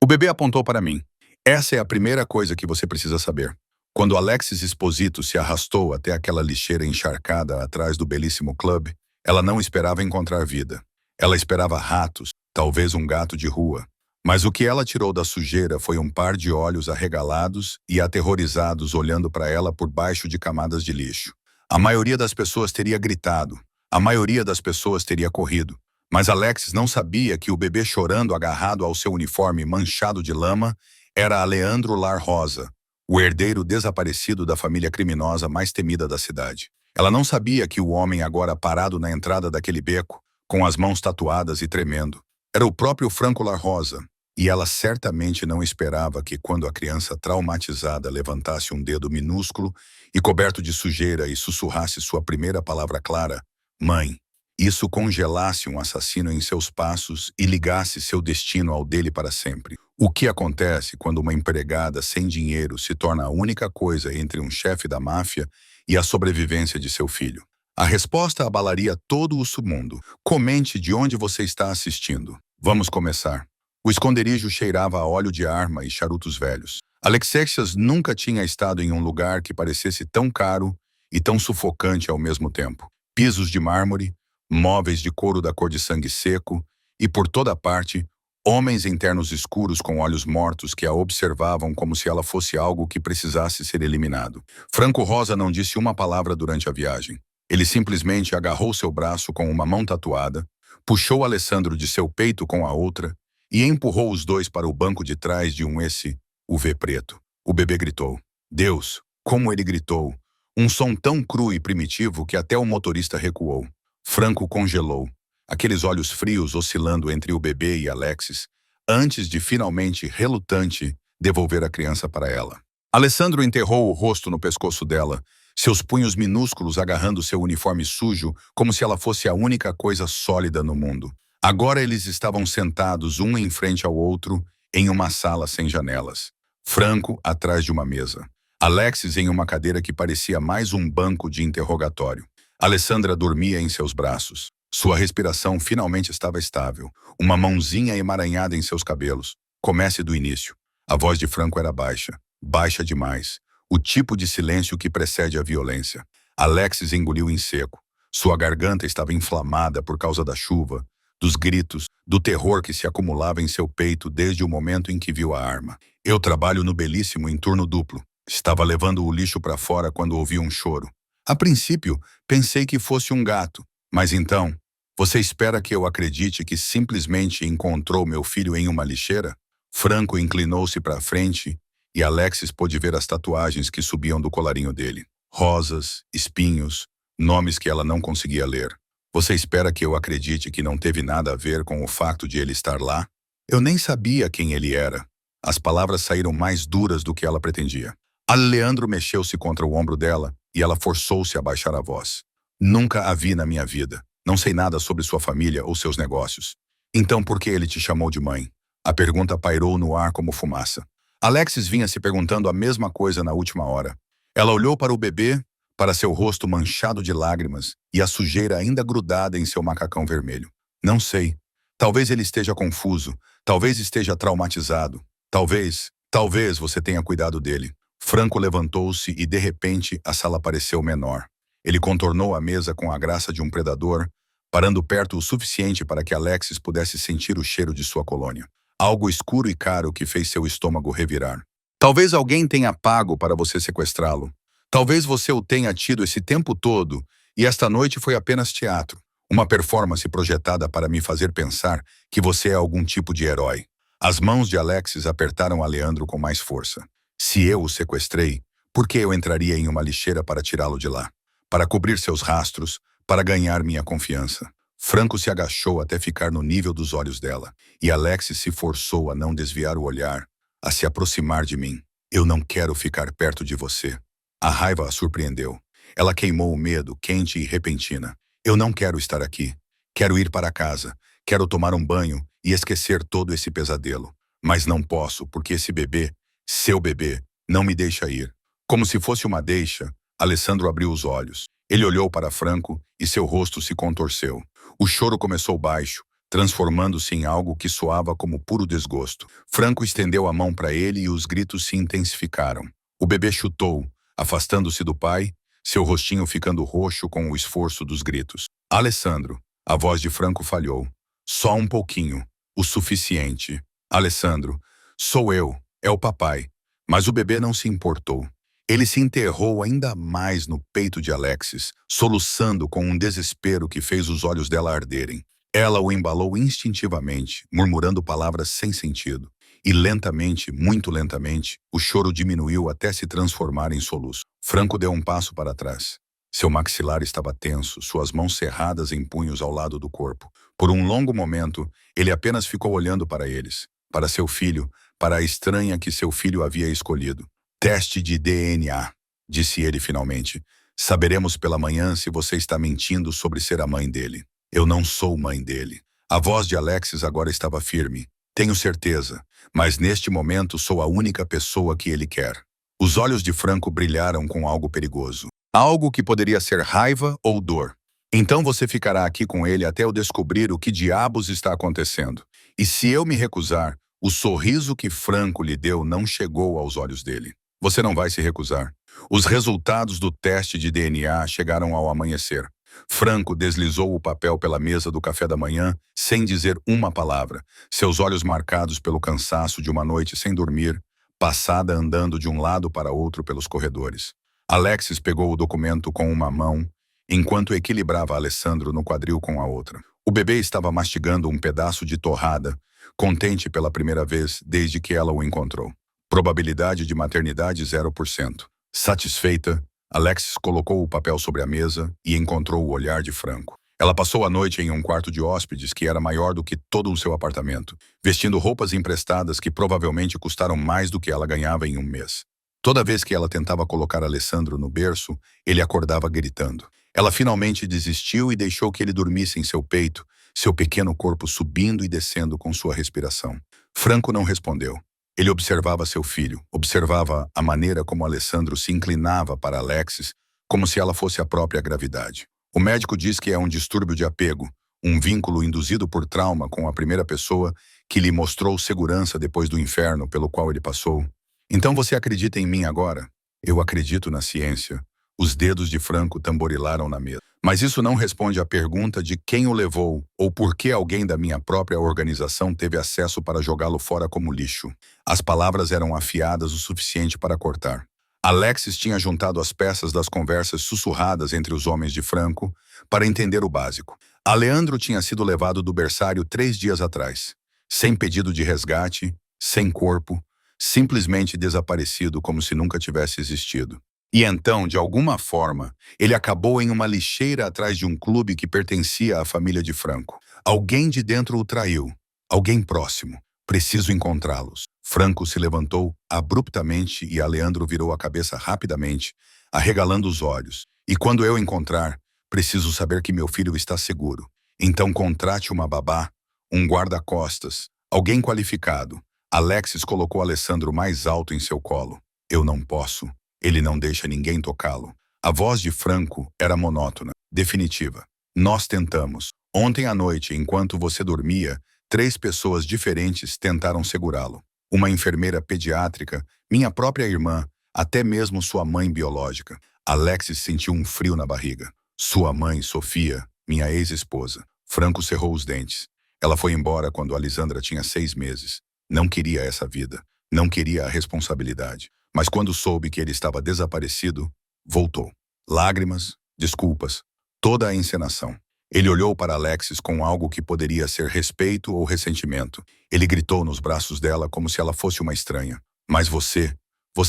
O bebê apontou para mim. Essa é a primeira coisa que você precisa saber. Quando Alexis Esposito se arrastou até aquela lixeira encharcada atrás do belíssimo clube, ela não esperava encontrar vida. Ela esperava ratos, talvez um gato de rua. Mas o que ela tirou da sujeira foi um par de olhos arregalados e aterrorizados olhando para ela por baixo de camadas de lixo. A maioria das pessoas teria gritado. A maioria das pessoas teria corrido. Mas Alexis não sabia que o bebê chorando agarrado ao seu uniforme manchado de lama era Aleandro Lar Rosa, o herdeiro desaparecido da família criminosa mais temida da cidade. Ela não sabia que o homem agora parado na entrada daquele beco, com as mãos tatuadas e tremendo, era o próprio Franco Lar Rosa, e ela certamente não esperava que quando a criança traumatizada levantasse um dedo minúsculo e coberto de sujeira e sussurrasse sua primeira palavra clara, mãe, isso congelasse um assassino em seus passos e ligasse seu destino ao dele para sempre. O que acontece quando uma empregada sem dinheiro se torna a única coisa entre um chefe da máfia e a sobrevivência de seu filho? A resposta abalaria todo o submundo. Comente de onde você está assistindo. Vamos começar. O esconderijo cheirava a óleo de arma e charutos velhos. Alexeias nunca tinha estado em um lugar que parecesse tão caro e tão sufocante ao mesmo tempo. Pisos de mármore, móveis de couro da cor de sangue seco, e por toda parte, homens em ternos escuros com olhos mortos que a observavam como se ela fosse algo que precisasse ser eliminado. Franco Rosa não disse uma palavra durante a viagem. Ele simplesmente agarrou seu braço com uma mão tatuada, puxou Alessandro de seu peito com a outra e empurrou os dois para o banco de trás de um SUV preto. O bebê gritou. Deus, como ele gritou! Um som tão cru e primitivo que até o motorista recuou. Franco congelou, aqueles olhos frios oscilando entre o bebê e Alexis, antes de finalmente, relutante, devolver a criança para ela. Alessandro enterrou o rosto no pescoço dela, seus punhos minúsculos agarrando seu uniforme sujo como se ela fosse a única coisa sólida no mundo. Agora eles estavam sentados um em frente ao outro, em uma sala sem janelas. Franco atrás de uma mesa. Alexis em uma cadeira que parecia mais um banco de interrogatório. Alessandra dormia em seus braços. Sua respiração finalmente estava estável. Uma mãozinha emaranhada em seus cabelos. Comece do início. A voz de Franco era baixa. Baixa demais. O tipo de silêncio que precede a violência. Alexis engoliu em seco. Sua garganta estava inflamada por causa da chuva, dos gritos, do terror que se acumulava em seu peito desde o momento em que viu a arma. Eu trabalho no belíssimo em turno duplo. Estava levando o lixo para fora quando ouvi um choro. A princípio, pensei que fosse um gato, mas então, você espera que eu acredite que simplesmente encontrou meu filho em uma lixeira? Franco inclinou-se para frente e Alexis pôde ver as tatuagens que subiam do colarinho dele. Rosas, espinhos, nomes que ela não conseguia ler. Você espera que eu acredite que não teve nada a ver com o fato de ele estar lá? Eu nem sabia quem ele era. As palavras saíram mais duras do que ela pretendia. Aleandro mexeu-se contra o ombro dela e ela forçou-se a baixar a voz. Nunca a vi na minha vida. Não sei nada sobre sua família ou seus negócios. Então por que ele te chamou de mãe? A pergunta pairou no ar como fumaça. Alexis vinha se perguntando a mesma coisa na última hora. Ela olhou para o bebê, para seu rosto manchado de lágrimas e a sujeira ainda grudada em seu macacão vermelho. Não sei. Talvez ele esteja confuso. Talvez esteja traumatizado. Talvez você tenha cuidado dele. Franco levantou-se e, de repente, a sala pareceu menor. Ele contornou a mesa com a graça de um predador, parando perto o suficiente para que Alexis pudesse sentir o cheiro de sua colônia. Algo escuro e caro que fez seu estômago revirar. Talvez alguém tenha pago para você sequestrá-lo. Talvez você o tenha tido esse tempo todo e esta noite foi apenas teatro. Uma performance projetada para me fazer pensar que você é algum tipo de herói. As mãos de Alexis apertaram Aleandro com mais força. Se eu o sequestrei, por que eu entraria em uma lixeira para tirá-lo de lá? Para cobrir seus rastros, para ganhar minha confiança. Franco se agachou até ficar no nível dos olhos dela, e Alexis se forçou a não desviar o olhar, a se aproximar de mim. Eu não quero ficar perto de você. A raiva a surpreendeu. Ela queimou o medo, quente e repentina. Eu não quero estar aqui. Quero ir para casa. Quero tomar um banho e esquecer todo esse pesadelo. Mas não posso, porque esse bebê, seu bebê, não me deixa ir. Como se fosse uma deixa, Alessandro abriu os olhos. Ele olhou para Franco e seu rosto se contorceu. O choro começou baixo, transformando-se em algo que soava como puro desgosto. Franco estendeu a mão para ele e os gritos se intensificaram. O bebê chutou, afastando-se do pai, seu rostinho ficando roxo com o esforço dos gritos. Alessandro, a voz de Franco falhou. Só um pouquinho, o suficiente. Alessandro, sou eu, é o papai. Mas o bebê não se importou. Ele se enterrou ainda mais no peito de Alexis, soluçando com um desespero que fez os olhos dela arderem. Ela o embalou instintivamente, murmurando palavras sem sentido. E lentamente, muito lentamente, o choro diminuiu até se transformar em soluço. Franco deu um passo para trás. Seu maxilar estava tenso, suas mãos cerradas em punhos ao lado do corpo. Por um longo momento, ele apenas ficou olhando para eles, para seu filho, para a estranha que seu filho havia escolhido. Teste de DNA, disse ele finalmente. Saberemos pela manhã se você está mentindo sobre ser a mãe dele. Eu não sou mãe dele. A voz de Alexis agora estava firme. Tenho certeza, mas neste momento sou a única pessoa que ele quer. Os olhos de Franco brilharam com algo perigoso. Algo que poderia ser raiva ou dor. Então você ficará aqui com ele até eu descobrir o que diabos está acontecendo. E se eu me recusar, o sorriso que Franco lhe deu não chegou aos olhos dele. Você não vai se recusar. Os resultados do teste de DNA chegaram ao amanhecer. Franco deslizou o papel pela mesa do café da manhã, sem dizer uma palavra, seus olhos marcados pelo cansaço de uma noite sem dormir, passada andando de um lado para outro pelos corredores. Alexis pegou o documento com uma mão, enquanto equilibrava Alessandro no quadril com a outra. O bebê estava mastigando um pedaço de torrada, contente pela primeira vez desde que ela o encontrou. Probabilidade de maternidade 0%. Satisfeita, Alexis colocou o papel sobre a mesa e encontrou o olhar de Franco. Ela passou a noite em um quarto de hóspedes que era maior do que todo o seu apartamento, vestindo roupas emprestadas que provavelmente custaram mais do que ela ganhava em um mês. Toda vez que ela tentava colocar Alessandro no berço, ele acordava gritando. Ela finalmente desistiu e deixou que ele dormisse em seu peito, seu pequeno corpo subindo e descendo com sua respiração. Franco não respondeu. Ele observava seu filho, observava a maneira como Alessandro se inclinava para Alexis, como se ela fosse a própria gravidade. O médico diz que é um distúrbio de apego, um vínculo induzido por trauma com a primeira pessoa que lhe mostrou segurança depois do inferno pelo qual ele passou. Então você acredita em mim agora? Eu acredito na ciência. Os dedos de Franco tamborilaram na mesa. Mas isso não responde à pergunta de quem o levou ou por que alguém da minha própria organização teve acesso para jogá-lo fora como lixo. As palavras eram afiadas o suficiente para cortar. Alexis tinha juntado as peças das conversas sussurradas entre os homens de Franco para entender o básico. Aleandro tinha sido levado do berçário 3 dias atrás, sem pedido de resgate, sem corpo, simplesmente desaparecido como se nunca tivesse existido. E então, de alguma forma, ele acabou em uma lixeira atrás de um clube que pertencia à família de Franco. Alguém de dentro o traiu. Alguém próximo. Preciso encontrá-los. Franco se levantou abruptamente e Aleandro virou a cabeça rapidamente, arregalando os olhos. E quando eu encontrar, preciso saber que meu filho está seguro. Então contrate uma babá, um guarda-costas, alguém qualificado. Alexis colocou Alessandro mais alto em seu colo. Eu não posso. Ele não deixa ninguém tocá-lo. A voz de Franco era monótona, definitiva. Nós tentamos. Ontem à noite, enquanto você dormia, 3 pessoas diferentes tentaram segurá-lo. Uma enfermeira pediátrica, minha própria irmã, até mesmo sua mãe biológica. Alexis sentiu um frio na barriga. Sua mãe, Sofia, minha ex-esposa. Franco cerrou os dentes. Ela foi embora quando Alisandra tinha 6 meses. Não queria essa vida. Não queria a responsabilidade. Mas quando soube que ele estava desaparecido, voltou. Lágrimas, desculpas, toda a encenação. Ele olhou para Alexis com algo que poderia ser respeito ou ressentimento. Ele gritou nos braços dela como se ela fosse uma estranha. Mas você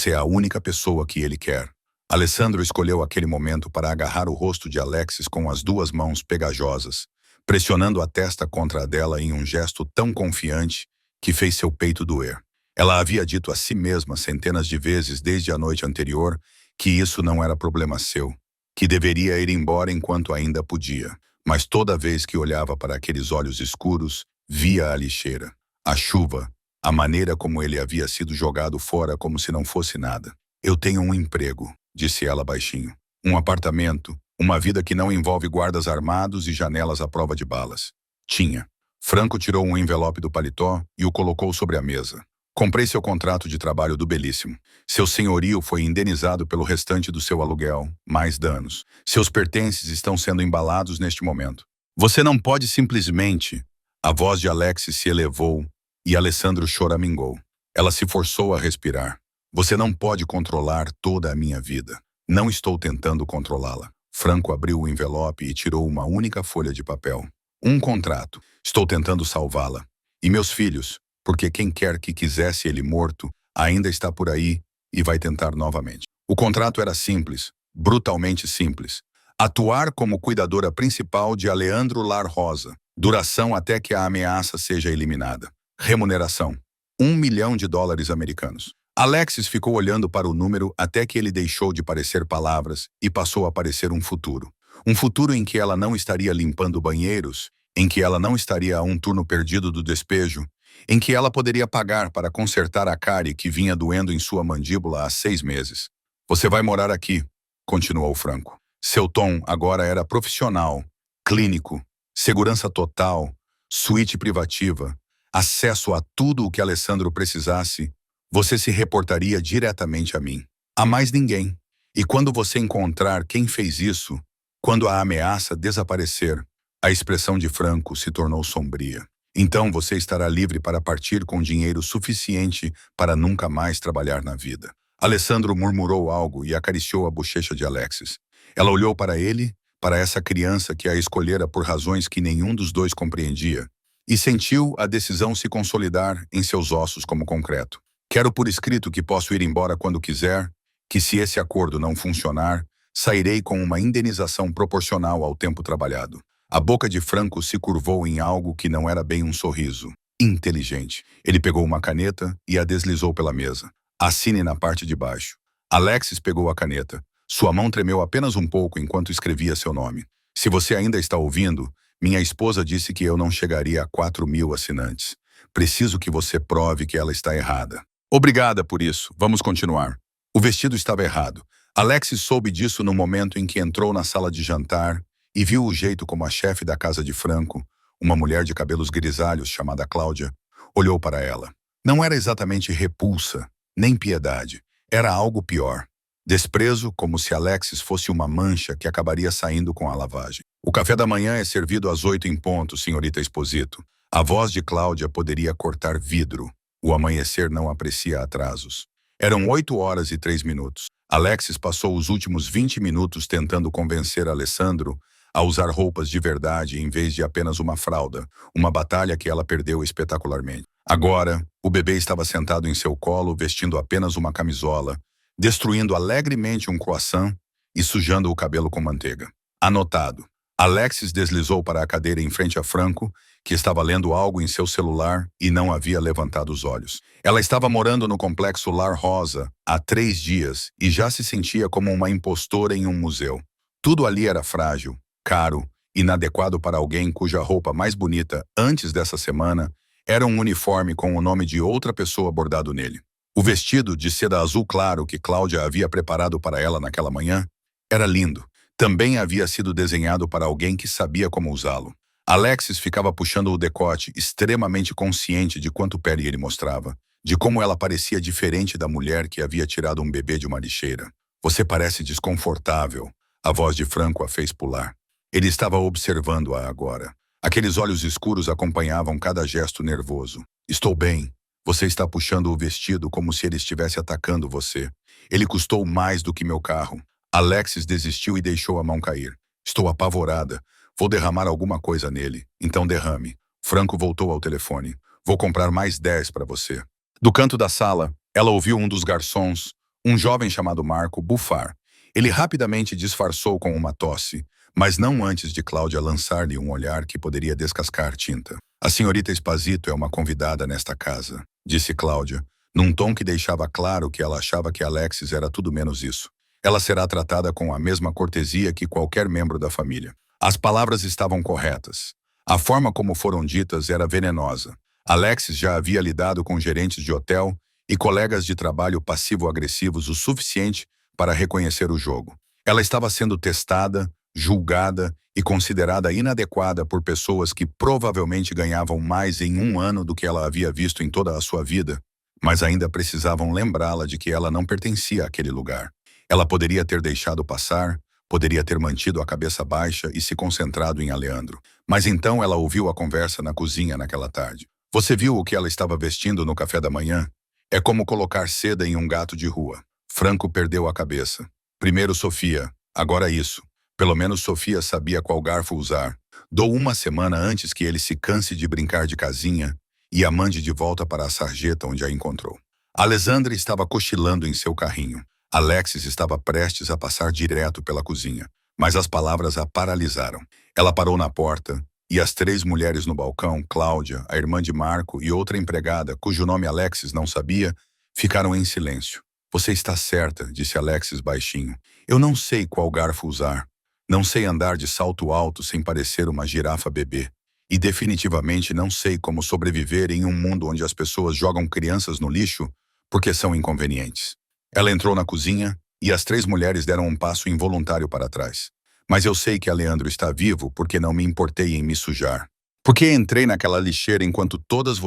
é a única pessoa que ele quer. Alessandro escolheu aquele momento para agarrar o rosto de Alexis com as 2 mãos pegajosas, pressionando a testa contra a dela em um gesto tão confiante que fez seu peito doer. Ela havia dito a si mesma centenas de vezes desde a noite anterior que isso não era problema seu, que deveria ir embora enquanto ainda podia. Mas toda vez que olhava para aqueles olhos escuros, via a lixeira, a chuva, a maneira como ele havia sido jogado fora como se não fosse nada. Eu tenho um emprego, disse ela baixinho. Um apartamento, uma vida que não envolve guardas armados e janelas à prova de balas. Tinha. Franco tirou um envelope do paletó e o colocou sobre a mesa. Comprei seu contrato de trabalho do Belíssimo. Seu senhorio foi indenizado pelo restante do seu aluguel, mais danos. Seus pertences estão sendo embalados neste momento. Você não pode simplesmente... A voz de Alexis se elevou e Alessandro choramingou. Ela se forçou a respirar. Você não pode controlar toda a minha vida. Não estou tentando controlá-la. Franco abriu o envelope e tirou uma única folha de papel. Um contrato. Estou tentando salvá-la. E meus filhos, porque quem quer que quisesse ele morto, ainda está por aí e vai tentar novamente. O contrato era simples, brutalmente simples. Atuar como cuidadora principal de Aleandro Lar Rosa. Duração até que a ameaça seja eliminada. Remuneração: $1 milhão americanos. Alexis ficou olhando para o número até que ele deixou de parecer palavras e passou a parecer um futuro. Um futuro em que ela não estaria limpando banheiros, em que ela não estaria a um turno perdido do despejo, em que ela poderia pagar para consertar a cárie que vinha doendo em sua mandíbula há 6 meses. Você vai morar aqui, continuou Franco. Seu tom agora era profissional, clínico, segurança total, suíte privativa, acesso a tudo o que Alessandro precisasse. Você se reportaria diretamente a mim. A mais ninguém. E quando você encontrar quem fez isso, quando a ameaça desaparecer, a expressão de Franco se tornou sombria. Então você estará livre para partir com dinheiro suficiente para nunca mais trabalhar na vida. Alessandro murmurou algo e acariciou a bochecha de Alexis. Ela olhou para ele, para essa criança que a escolhera por razões que nenhum dos dois compreendia, e sentiu a decisão se consolidar em seus ossos como concreto. Quero por escrito que posso ir embora quando quiser, que se esse acordo não funcionar, sairei com uma indenização proporcional ao tempo trabalhado. A boca de Franco se curvou em algo que não era bem um sorriso. Inteligente. Ele pegou uma caneta e a deslizou pela mesa. Assine na parte de baixo. Alexis pegou a caneta. Sua mão tremeu apenas um pouco enquanto escrevia seu nome. Se você ainda está ouvindo, minha esposa disse que eu não chegaria a 4.000 assinantes. Preciso que você prove que ela está errada. Obrigada por isso. Vamos continuar. O vestido estava errado. Alexis soube disso no momento em que entrou na sala de jantar e viu o jeito como a chefe da casa de Franco, uma mulher de cabelos grisalhos chamada Cláudia, olhou para ela. Não era exatamente repulsa, nem piedade. Era algo pior. Desprezo, como se Alexis fosse uma mancha que acabaria saindo com a lavagem. O café da manhã é servido às 8 em ponto, senhorita Esposito. A voz de Cláudia poderia cortar vidro. O amanhecer não aprecia atrasos. Eram 8h03. Alexis passou os últimos 20 minutos tentando convencer Alessandro a usar roupas de verdade em vez de apenas uma fralda, uma batalha que ela perdeu espetacularmente. Agora, o bebê estava sentado em seu colo, vestindo apenas uma camisola, destruindo alegremente um croissant e sujando o cabelo com manteiga. Anotado. Alexis deslizou para a cadeira em frente a Franco, que estava lendo algo em seu celular e não havia levantado os olhos. Ela estava morando no complexo Lar Rosa há 3 dias e já se sentia como uma impostora em um museu. Tudo ali era frágil, caro, inadequado para alguém cuja roupa mais bonita antes dessa semana era um uniforme com o nome de outra pessoa bordado nele. O vestido de seda azul claro que Cláudia havia preparado para ela naquela manhã era lindo. Também havia sido desenhado para alguém que sabia como usá-lo. Alexis ficava puxando o decote, extremamente consciente de quanto pele ele mostrava, de como ela parecia diferente da mulher que havia tirado um bebê de uma lixeira. Você parece desconfortável. A voz de Franco a fez pular. Ele estava observando-a agora. Aqueles olhos escuros acompanhavam cada gesto nervoso. Estou bem. Você está puxando o vestido como se ele estivesse atacando você. Ele custou mais do que meu carro. Alexis desistiu e deixou a mão cair. Estou apavorada. Vou derramar alguma coisa nele. Então derrame. Franco voltou ao telefone. Vou comprar mais 10 para você. Do canto da sala, ela ouviu um dos garçons, um jovem chamado Marco, bufar. Ele rapidamente disfarçou com uma tosse, mas não antes de Cláudia lançar-lhe um olhar que poderia descascar tinta. A senhorita Esposito é uma convidada nesta casa, disse Cláudia, num tom que deixava claro que ela achava que Alexis era tudo menos isso. Ela será tratada com a mesma cortesia que qualquer membro da família. As palavras estavam corretas. A forma como foram ditas era venenosa. Alexis já havia lidado com gerentes de hotel e colegas de trabalho passivo-agressivos o suficiente para reconhecer o jogo. Ela estava sendo testada, julgada e considerada inadequada por pessoas que provavelmente ganhavam mais em um ano do que ela havia visto em toda a sua vida, mas ainda precisavam lembrá-la de que ela não pertencia àquele lugar. Ela poderia ter deixado passar, poderia ter mantido a cabeça baixa e se concentrado em Aleandro. Mas então ela ouviu a conversa na cozinha naquela tarde. Você viu o que ela estava vestindo no café da manhã? É como colocar seda em um gato de rua. Franco perdeu a cabeça. Primeiro Sofia, agora isso. Pelo menos Sofia sabia qual garfo usar. Dou uma semana antes que ele se canse de brincar de casinha e a mande de volta para a sarjeta onde a encontrou. Alessandra estava cochilando em seu carrinho. Alexis estava prestes a passar direto pela cozinha, mas as palavras a paralisaram. Ela parou na porta e as três mulheres no balcão, Cláudia, a irmã de Marco e outra empregada, cujo nome Alexis não sabia, ficaram em silêncio. Você está certa, disse Alexis baixinho. Eu não sei qual garfo usar. Não sei andar de salto alto sem parecer uma girafa bebê. E definitivamente não sei como sobreviver em um mundo onde as pessoas jogam crianças no lixo porque são inconvenientes. Ela entrou na cozinha e as três mulheres deram um passo involuntário para trás. Mas eu sei que Aleandro está vivo porque não me importei em me sujar. Porque entrei naquela lixeira enquanto todos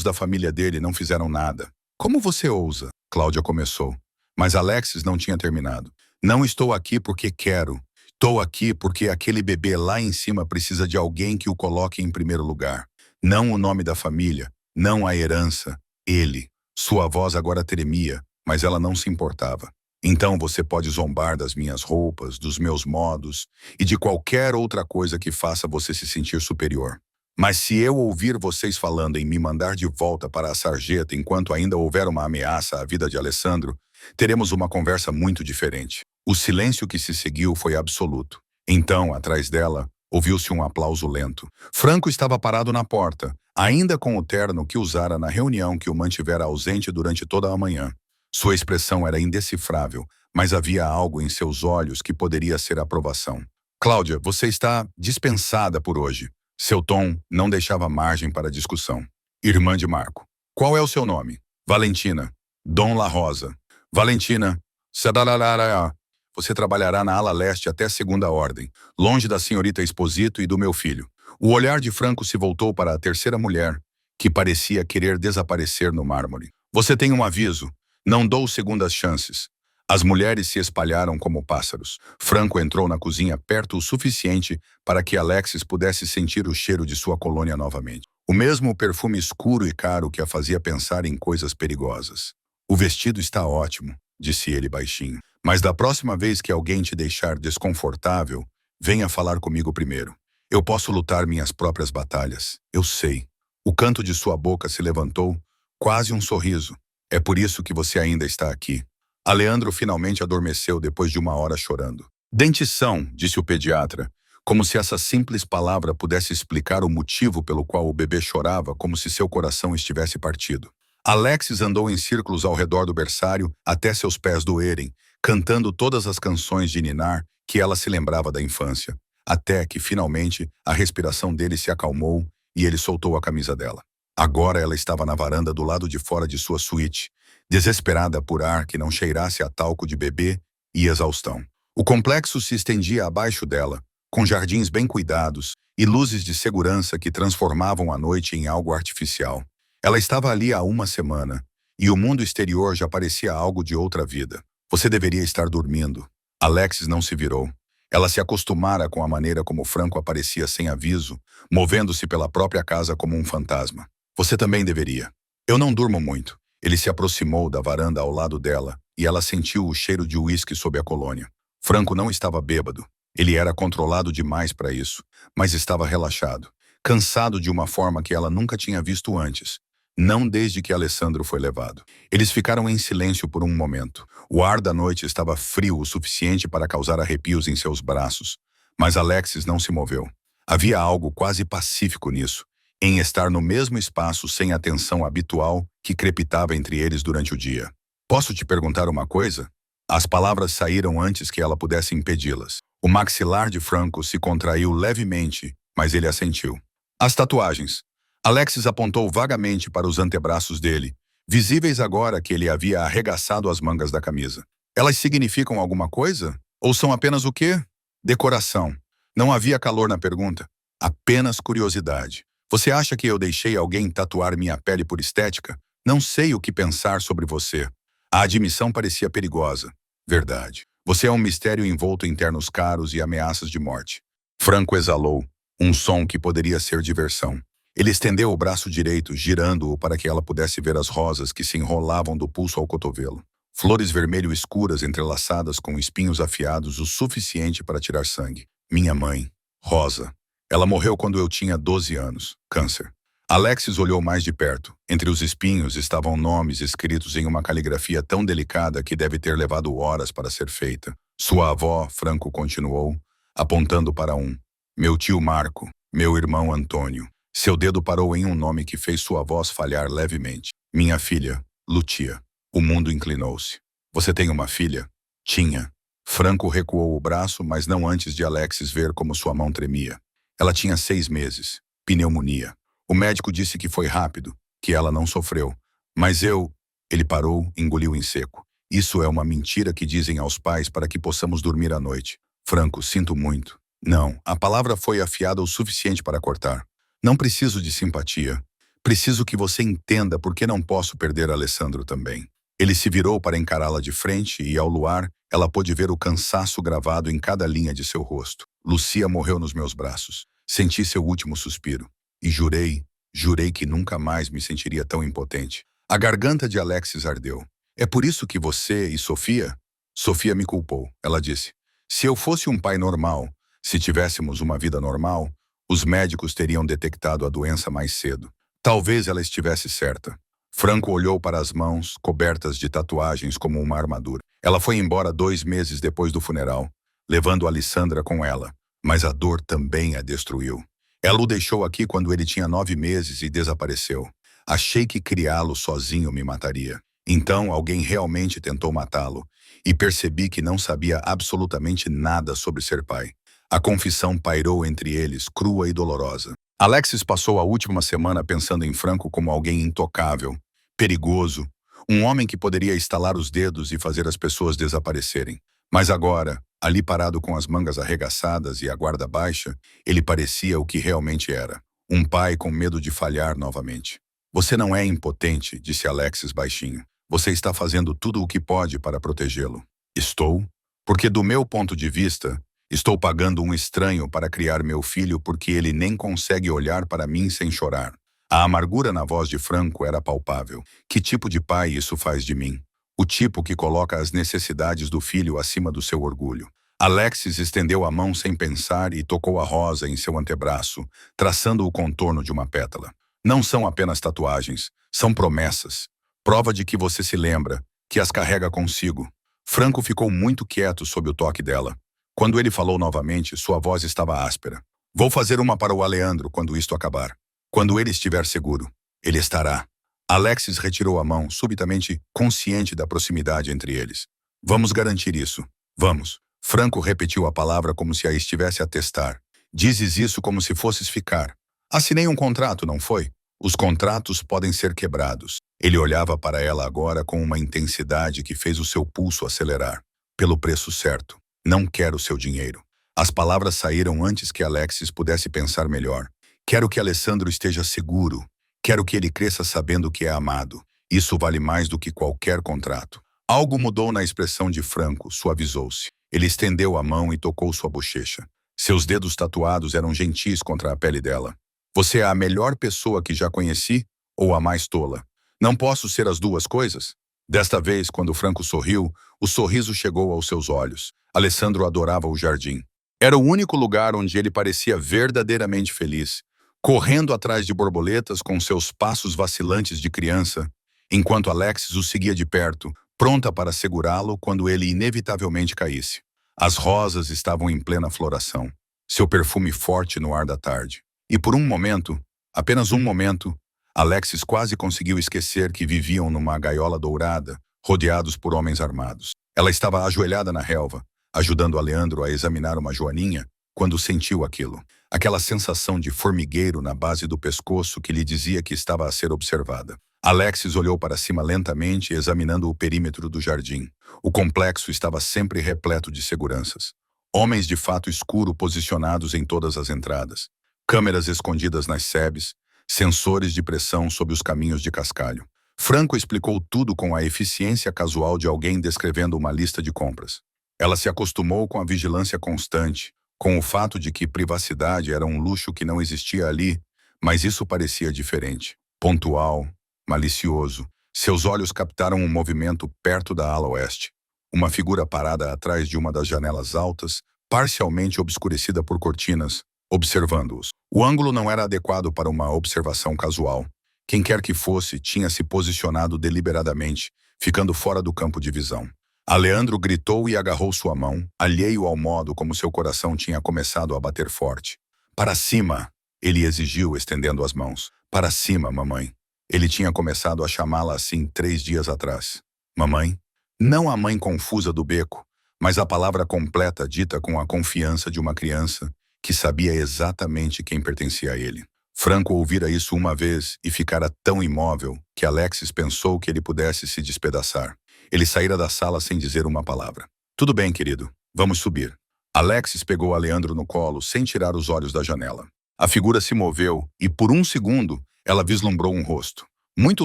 da família dele não fizeram nada. Como você ousa? Cláudia começou. Mas Alexis não tinha terminado. Não estou aqui porque quero. Estou aqui porque aquele bebê lá em cima precisa de alguém que o coloque em primeiro lugar. Não o nome da família, não a herança, ele. Sua voz agora tremia, mas ela não se importava. Então você pode zombar das minhas roupas, dos meus modos e de qualquer outra coisa que faça você se sentir superior. Mas se eu ouvir vocês falando em me mandar de volta para a sarjeta enquanto ainda houver uma ameaça à vida de Alessandro, teremos uma conversa muito diferente. O silêncio que se seguiu foi absoluto. Então, atrás dela, ouviu-se um aplauso lento. Franco estava parado na porta, ainda com o terno que usara na reunião que o mantivera ausente durante toda a manhã. Sua expressão era indecifrável, mas havia algo em seus olhos que poderia ser aprovação. Cláudia, você está dispensada por hoje. Seu tom não deixava margem para discussão. Irmã de Marco. Qual é o seu nome? Valentina. Dom La Rosa. Valentina. Sadalalaia. Você trabalhará na ala leste até segunda ordem, longe da senhorita Esposito e do meu filho. O olhar de Franco se voltou para a terceira mulher, que parecia querer desaparecer no mármore. Você tem um aviso. Não dou segundas chances. As mulheres se espalharam como pássaros. Franco entrou na cozinha perto o suficiente para que Alexis pudesse sentir o cheiro de sua colônia novamente. O mesmo perfume escuro e caro que a fazia pensar em coisas perigosas. O vestido está ótimo, disse ele baixinho. Mas da próxima vez que alguém te deixar desconfortável, venha falar comigo primeiro. Eu posso lutar minhas próprias batalhas. Eu sei. O canto de sua boca se levantou, quase um sorriso. É por isso que você ainda está aqui. Aleandro finalmente adormeceu depois de uma hora chorando. Dentição, disse o pediatra, como se essa simples palavra pudesse explicar o motivo pelo qual o bebê chorava como se seu coração estivesse partido. Alexis andou em círculos ao redor do berçário até seus pés doerem, cantando todas as canções de ninar que ela se lembrava da infância, até que, finalmente, a respiração dele se acalmou e ele soltou a camisa dela. Agora ela estava na varanda do lado de fora de sua suíte, desesperada por ar que não cheirasse a talco de bebê e exaustão. O complexo se estendia abaixo dela, com jardins bem cuidados e luzes de segurança que transformavam a noite em algo artificial. Ela estava ali há uma semana, e o mundo exterior já parecia algo de outra vida. Você deveria estar dormindo. Alexis não se virou. Ela se acostumara com a maneira como Franco aparecia sem aviso, movendo-se pela própria casa como um fantasma. Você também deveria. Eu não durmo muito. Ele se aproximou da varanda ao lado dela, e ela sentiu o cheiro de uísque sob a colônia. Franco não estava bêbado. Ele era controlado demais para isso, mas estava relaxado, cansado de uma forma que ela nunca tinha visto antes. Não desde que Alessandro foi levado. Eles ficaram em silêncio por um momento. O ar da noite estava frio o suficiente para causar arrepios em seus braços, mas Alexis não se moveu. Havia algo quase pacífico nisso, em estar no mesmo espaço sem a tensão habitual que crepitava entre eles durante o dia. Posso te perguntar uma coisa? As palavras saíram antes que ela pudesse impedi-las. O maxilar de Franco se contraiu levemente, mas ele assentiu. As tatuagens. Alexis apontou vagamente para os antebraços dele, visíveis agora que ele havia arregaçado as mangas da camisa. Elas significam alguma coisa? Ou são apenas o quê? Decoração. Não havia calor na pergunta. Apenas curiosidade. Você acha que eu deixei alguém tatuar minha pele por estética? Não sei o que pensar sobre você. A admissão parecia perigosa. Verdade. Você é um mistério envolto em ternos caros e ameaças de morte. Franco exalou, um som que poderia ser diversão. Ele estendeu o braço direito, girando-o para que ela pudesse ver as rosas que se enrolavam do pulso ao cotovelo. Flores vermelho escuras entrelaçadas com espinhos afiados o suficiente para tirar sangue. Minha mãe, Rosa. Ela morreu quando eu tinha 12 anos. Câncer. Alexis olhou mais de perto. Entre os espinhos estavam nomes escritos em uma caligrafia tão delicada que deve ter levado horas para ser feita. Sua avó, Franco continuou, apontando para um. Meu tio Marco, meu irmão Antônio. Seu dedo parou em um nome que fez sua voz falhar levemente. Minha filha, Lucia. O mundo inclinou-se. Você tem uma filha? Tinha. Franco recuou o braço, mas não antes de Alexis ver como sua mão tremia. Ela tinha 6 meses. Pneumonia. O médico disse que foi rápido, que ela não sofreu. Mas eu... Ele parou, engoliu em seco. Isso é uma mentira que dizem aos pais para que possamos dormir à noite. Franco, sinto muito. Não, a palavra foi afiada o suficiente para cortar. Não preciso de simpatia. Preciso que você entenda por que não posso perder Alessandro também. Ele se virou para encará-la de frente e, ao luar, ela pôde ver o cansaço gravado em cada linha de seu rosto. Lucia morreu nos meus braços. Senti seu último suspiro. E jurei que nunca mais me sentiria tão impotente. A garganta de Alexis ardeu. É por isso que você e Sofia? Sofia me culpou, ela disse. Se eu fosse um pai normal, se tivéssemos uma vida normal, os médicos teriam detectado a doença mais cedo. Talvez ela estivesse certa. Franco olhou para as mãos, cobertas de tatuagens como uma armadura. Ela foi embora 2 meses depois do funeral, levando Alessandra com ela. Mas a dor também a destruiu. Ela o deixou aqui quando ele tinha 9 meses e desapareceu. Achei que criá-lo sozinho me mataria. Então alguém realmente tentou matá-lo, e percebi que não sabia absolutamente nada sobre ser pai. A confissão pairou entre eles, crua e dolorosa. Alexis passou a última semana pensando em Franco como alguém intocável, perigoso, um homem que poderia estalar os dedos e fazer as pessoas desaparecerem. Mas agora, ali parado com as mangas arregaçadas e a guarda baixa, ele parecia o que realmente era. Um pai com medo de falhar novamente. Você não é impotente, disse Alexis baixinho. Você está fazendo tudo o que pode para protegê-lo. Estou? Porque do meu ponto de vista, estou pagando um estranho para criar meu filho porque ele nem consegue olhar para mim sem chorar. A amargura na voz de Franco era palpável. Que tipo de pai isso faz de mim? O tipo que coloca as necessidades do filho acima do seu orgulho. Alexis estendeu a mão sem pensar e tocou a rosa em seu antebraço, traçando o contorno de uma pétala. Não são apenas tatuagens, são promessas. Prova de que você se lembra, que as carrega consigo. Franco ficou muito quieto sob o toque dela. Quando ele falou novamente, sua voz estava áspera. Vou fazer uma para o Aleandro quando isto acabar. Quando ele estiver seguro, ele estará. Alexis retirou a mão, subitamente consciente da proximidade entre eles. Vamos garantir isso. Vamos. Franco repetiu a palavra como se a estivesse a testar. Dizes isso como se fosses ficar. Assinei um contrato, não foi? Os contratos podem ser quebrados. Ele olhava para ela agora com uma intensidade que fez o seu pulso acelerar. Pelo preço certo. Não quero seu dinheiro. As palavras saíram antes que Alexis pudesse pensar melhor. Quero que Alessandro esteja seguro. Quero que ele cresça sabendo que é amado. Isso vale mais do que qualquer contrato. Algo mudou na expressão de Franco, suavizou-se. Ele estendeu a mão e tocou sua bochecha. Seus dedos tatuados eram gentis contra a pele dela. Você é a melhor pessoa que já conheci ou a mais tola? Não posso ser as duas coisas? Desta vez, quando Franco sorriu, o sorriso chegou aos seus olhos. Alessandro adorava o jardim. Era o único lugar onde ele parecia verdadeiramente feliz, correndo atrás de borboletas com seus passos vacilantes de criança, enquanto Alexis o seguia de perto, pronta para segurá-lo quando ele inevitavelmente caísse. As rosas estavam em plena floração, seu perfume forte no ar da tarde. E por um momento, apenas um momento, Alexis quase conseguiu esquecer que viviam numa gaiola dourada, rodeados por homens armados. Ela estava ajoelhada na relva, ajudando Aleandro a examinar uma joaninha, quando sentiu aquilo. Aquela sensação de formigueiro na base do pescoço que lhe dizia que estava a ser observada. Alexis olhou para cima lentamente, examinando o perímetro do jardim. O complexo estava sempre repleto de seguranças. Homens de fato escuro posicionados em todas as entradas. Câmeras escondidas nas sebes. Sensores de pressão sob os caminhos de cascalho. Franco explicou tudo com a eficiência casual de alguém descrevendo uma lista de compras. Ela se acostumou com a vigilância constante, com o fato de que privacidade era um luxo que não existia ali, mas isso parecia diferente. Pontual, malicioso. Seus olhos captaram um movimento perto da ala oeste. Uma figura parada atrás de uma das janelas altas, parcialmente obscurecida por cortinas, observando-os. O ângulo não era adequado para uma observação casual. Quem quer que fosse, tinha se posicionado deliberadamente, ficando fora do campo de visão. Aleandro gritou e agarrou sua mão, alheio ao modo como seu coração tinha começado a bater forte. Para cima, ele exigiu, estendendo as mãos. Para cima, mamãe. Ele tinha começado a chamá-la assim 3 dias atrás. Mamãe? Não a mãe confusa do beco, mas a palavra completa dita com a confiança de uma criança que sabia exatamente quem pertencia a ele. Franco ouvira isso uma vez e ficara tão imóvel que Alexis pensou que ele pudesse se despedaçar. Ele saíra da sala sem dizer uma palavra. Tudo bem, querido. Vamos subir. Alexis pegou Aleandro no colo sem tirar os olhos da janela. A figura se moveu e, por um segundo, ela vislumbrou um rosto. Muito